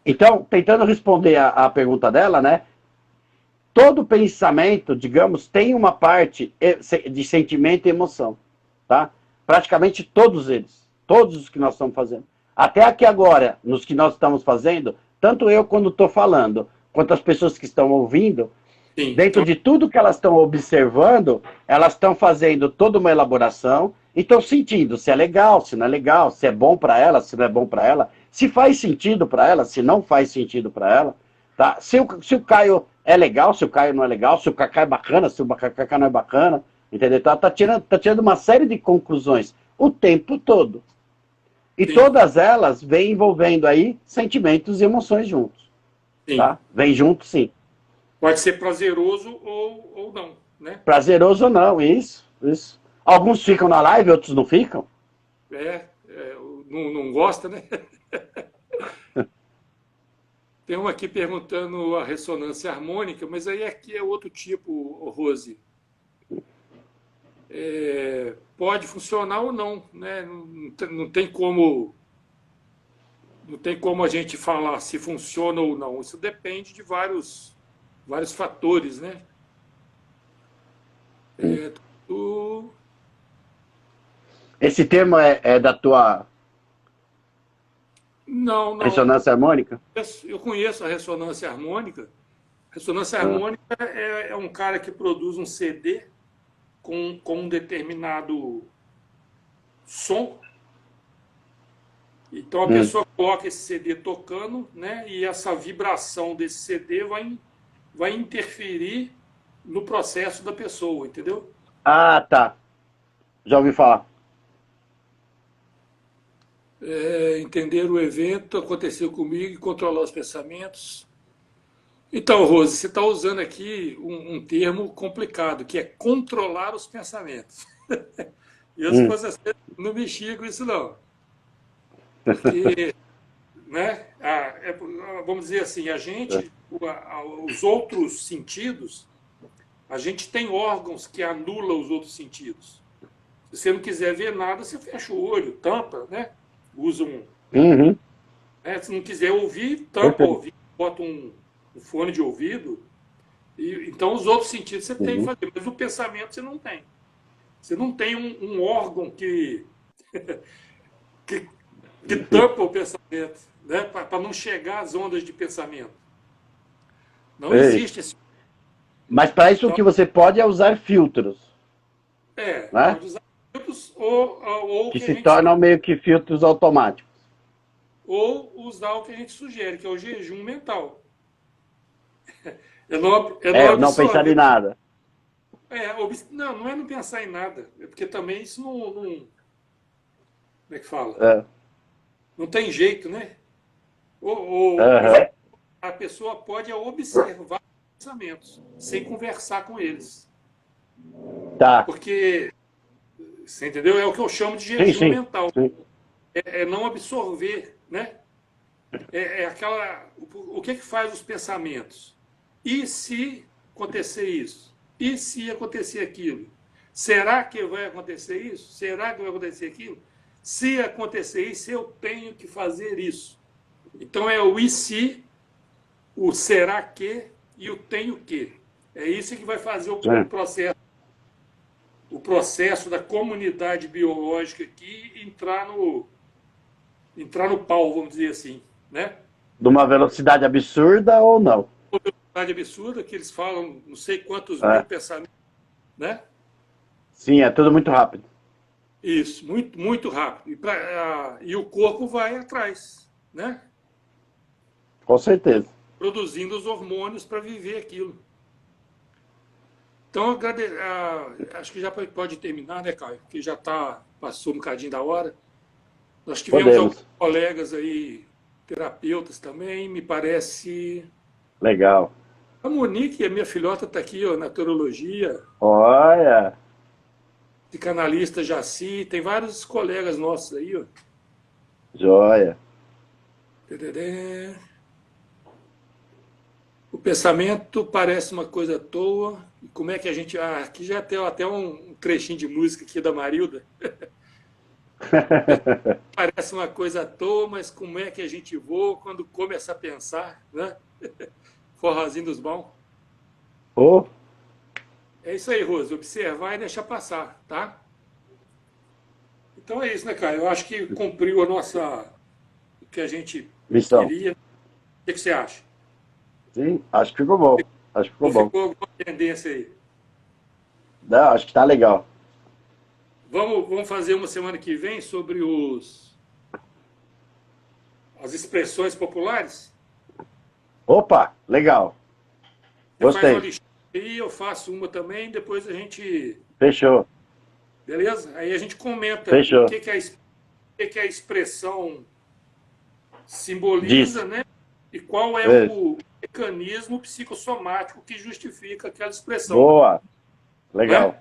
Speaker 3: Então, tentando responder a pergunta dela, né, todo pensamento, digamos, tem uma parte de sentimento e emoção, tá? Praticamente todos eles, todos os que nós estamos fazendo. Até aqui agora, nos que nós estamos fazendo, tanto eu quando estou falando, quanto as pessoas que estão ouvindo, dentro de tudo que elas estão observando, elas estão fazendo toda uma elaboração e estão sentindo se é legal, se não é legal, se é bom para ela, se não é bom para ela, se faz sentido para ela, se não faz sentido para ela, tá? Se o Caio é legal, se o Caio não é legal, se o Cacá é bacana, se o Cacá não é bacana, entendeu? Tá tirando uma série de conclusões o tempo todo. E todas elas vêm envolvendo aí sentimentos e emoções juntos. Tá? Vem junto, sim.
Speaker 1: Pode ser prazeroso ou não, né?
Speaker 3: Prazeroso ou não, isso. Alguns ficam na live, outros não ficam.
Speaker 1: Não gosta, né? Tem um aqui perguntando a ressonância harmônica, mas aí aqui é outro tipo, Rose. pode funcionar ou não, né? Não tem como a gente falar se funciona ou não. Isso depende de vários fatores, né? Tu-
Speaker 3: Esse termo é da tua
Speaker 1: Não,
Speaker 3: ressonância harmônica?
Speaker 1: eu conheço a ressonância harmônica. Ressonância
Speaker 3: Ah,
Speaker 1: harmônica é um cara que produz um CD com um determinado som. Então a
Speaker 3: hum.
Speaker 1: pessoa coloca esse CD tocando, né? E essa vibração desse CD vai interferir no processo da pessoa, entendeu?
Speaker 3: Ah, tá. Já ouvi falar.
Speaker 1: Entender o evento, aconteceu comigo e controlar os pensamentos. Então, Rose, você está usando aqui um termo complicado, que é controlar os pensamentos. E eu, se
Speaker 3: Hum.
Speaker 1: fosse assim, não mexia com isso, não. Porque, né, vamos dizer assim, a gente, os outros sentidos, a gente tem órgãos que anulam os outros sentidos. Se você não quiser ver nada, você fecha o olho, tampa, né? Usa
Speaker 3: Uhum.
Speaker 1: né? Se não quiser ouvir, tampa o
Speaker 3: Perfeito.
Speaker 1: ouvido, bota um fone de ouvido. Então, os outros sentidos você tem que
Speaker 3: Uhum.
Speaker 1: fazer, mas o pensamento você não tem. Você não tem um órgão que, que tampa o pensamento, né? Para não chegar às ondas de pensamento. Não
Speaker 3: Ei.
Speaker 1: existe esse.
Speaker 3: Mas para isso o
Speaker 1: Então,
Speaker 3: que você pode é usar filtros, né?
Speaker 1: pode usar filtros ou o
Speaker 3: Que
Speaker 1: que a
Speaker 3: se
Speaker 1: gente
Speaker 3: tornam meio que filtros automáticos.
Speaker 1: ou usar o que a gente sugere, que é o jejum mental. É não
Speaker 3: Não pensar em
Speaker 1: absorver.
Speaker 3: nada.
Speaker 1: Não é não pensar em nada. É porque também isso como é que fala?
Speaker 3: É.
Speaker 1: Não tem jeito, né? Mas
Speaker 3: Aham.
Speaker 1: a pessoa pode observar os pensamentos, sem conversar com eles.
Speaker 3: Tá.
Speaker 1: Porque, você entendeu? É o que eu chamo de
Speaker 3: Sim,
Speaker 1: jejum
Speaker 3: sim.
Speaker 1: mental.
Speaker 3: Sim.
Speaker 1: É não absorver, né? Aquela. O que faz os pensamentos? E se acontecer isso? E se acontecer aquilo? Será que vai acontecer isso? Será que vai acontecer aquilo? Se acontecer isso, eu tenho que fazer isso. Então é o e se, o será que e o tenho que. É isso que vai fazer
Speaker 3: É.
Speaker 1: o processo da comunidade biológica aqui entrar no pau, vamos dizer assim, né?
Speaker 3: De uma velocidade absurda ou não?
Speaker 1: Uma velocidade absurda que eles falam não sei quantos mil
Speaker 3: É.
Speaker 1: pensamentos, né?
Speaker 3: Sim, é tudo muito rápido.
Speaker 1: Isso, muito, muito rápido. E o corpo vai atrás, né?
Speaker 3: Com certeza.
Speaker 1: Produzindo os hormônios para viver aquilo. Então, acho que já pode terminar, né, Caio? Porque passou um bocadinho da hora. Nós tivemos alguns
Speaker 3: Podemos.
Speaker 1: colegas aí, terapeutas também, me parece.
Speaker 3: Legal.
Speaker 1: A Monique, a minha filhota, está aqui, ó, na neurologia,
Speaker 3: Olha.
Speaker 1: psicanalista Jaci, tem vários colegas nossos aí, ó.
Speaker 3: Joia.
Speaker 1: Tadadã. O pensamento parece uma coisa à toa. E como é que a gente. Aqui já tem até um trechinho de música aqui da Marilda. Parece uma coisa à toa, mas como é que a gente voa quando começa a pensar, né? Forrozinho dos bons.
Speaker 3: Oh,
Speaker 1: É isso aí, Rose. Observar e deixar passar, tá? Então é isso, né, Caio? Eu acho que cumpriu o que a gente
Speaker 3: missão.
Speaker 1: queria. O que você acha?
Speaker 3: Sim, acho que ficou bom. Acho que ficou
Speaker 1: Ou
Speaker 3: bom.
Speaker 1: ficou alguma tendência aí?
Speaker 3: Não, acho que tá legal.
Speaker 1: Vamos fazer uma semana que vem sobre as expressões populares?
Speaker 3: Opa, legal.
Speaker 1: Você faz uma
Speaker 3: Gostei.
Speaker 1: listinha aí, eu faço uma também, depois a gente.
Speaker 3: Fechou.
Speaker 1: Beleza? Aí a gente comenta
Speaker 3: Fechou.
Speaker 1: o que a expressão simboliza,
Speaker 3: Diz.
Speaker 1: né? E qual é
Speaker 3: Isso.
Speaker 1: o mecanismo psicossomático que justifica aquela expressão.
Speaker 3: Boa.
Speaker 1: Não
Speaker 3: Legal.
Speaker 1: é?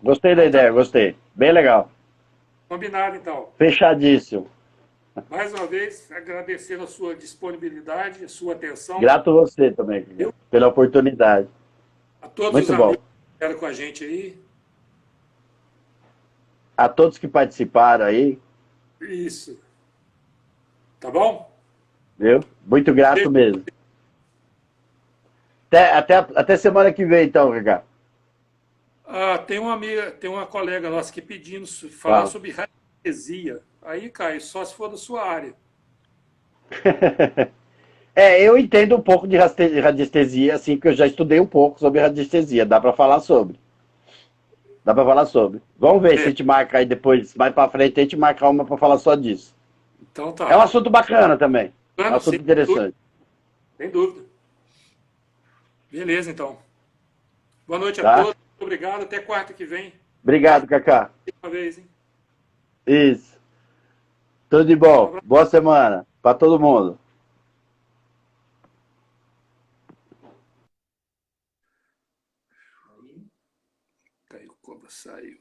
Speaker 3: Gostei da
Speaker 1: Então,
Speaker 3: ideia, gostei. Bem legal.
Speaker 1: combinado, então.
Speaker 3: Fechadíssimo.
Speaker 1: Mais uma vez, agradecendo a sua disponibilidade, a sua atenção.
Speaker 3: Grato a você também, pela oportunidade.
Speaker 1: A todos os
Speaker 3: Muito bom.
Speaker 1: amigos que estiveram com a gente aí.
Speaker 3: a todos que participaram aí,
Speaker 1: Isso. Tá bom?
Speaker 3: viu? Muito grato mesmo. Até semana que vem, então, Ricardo.
Speaker 1: Ah, tem uma amiga, tem uma colega nossa aqui pedindo falar
Speaker 3: Fala.
Speaker 1: sobre radiestesia. Aí, Caio, só se for da sua área.
Speaker 3: Eu entendo um pouco de radiestesia, assim, que eu já estudei um pouco sobre radiestesia. Dá para falar sobre. Dá para falar sobre. Vamos ver se a
Speaker 1: É,
Speaker 3: gente marca aí depois, mais para frente, a gente marca uma para falar só disso.
Speaker 1: então
Speaker 3: É um
Speaker 1: tá.
Speaker 3: assunto bacana também. É um
Speaker 1: Mano,
Speaker 3: assunto
Speaker 1: sem dúvida.
Speaker 3: interessante.
Speaker 1: Sem dúvida. Beleza, então. Boa noite a
Speaker 3: Tá?
Speaker 1: todos. Muito obrigado. Até quarta que vem.
Speaker 3: Obrigado,
Speaker 1: Quarta
Speaker 3: Cacá.
Speaker 1: uma vez, hein?
Speaker 3: Isso. Tudo de
Speaker 1: Um
Speaker 3: bom.
Speaker 1: abraço.
Speaker 3: Boa semana para todo mundo.
Speaker 1: Caiu, cobra, saiu.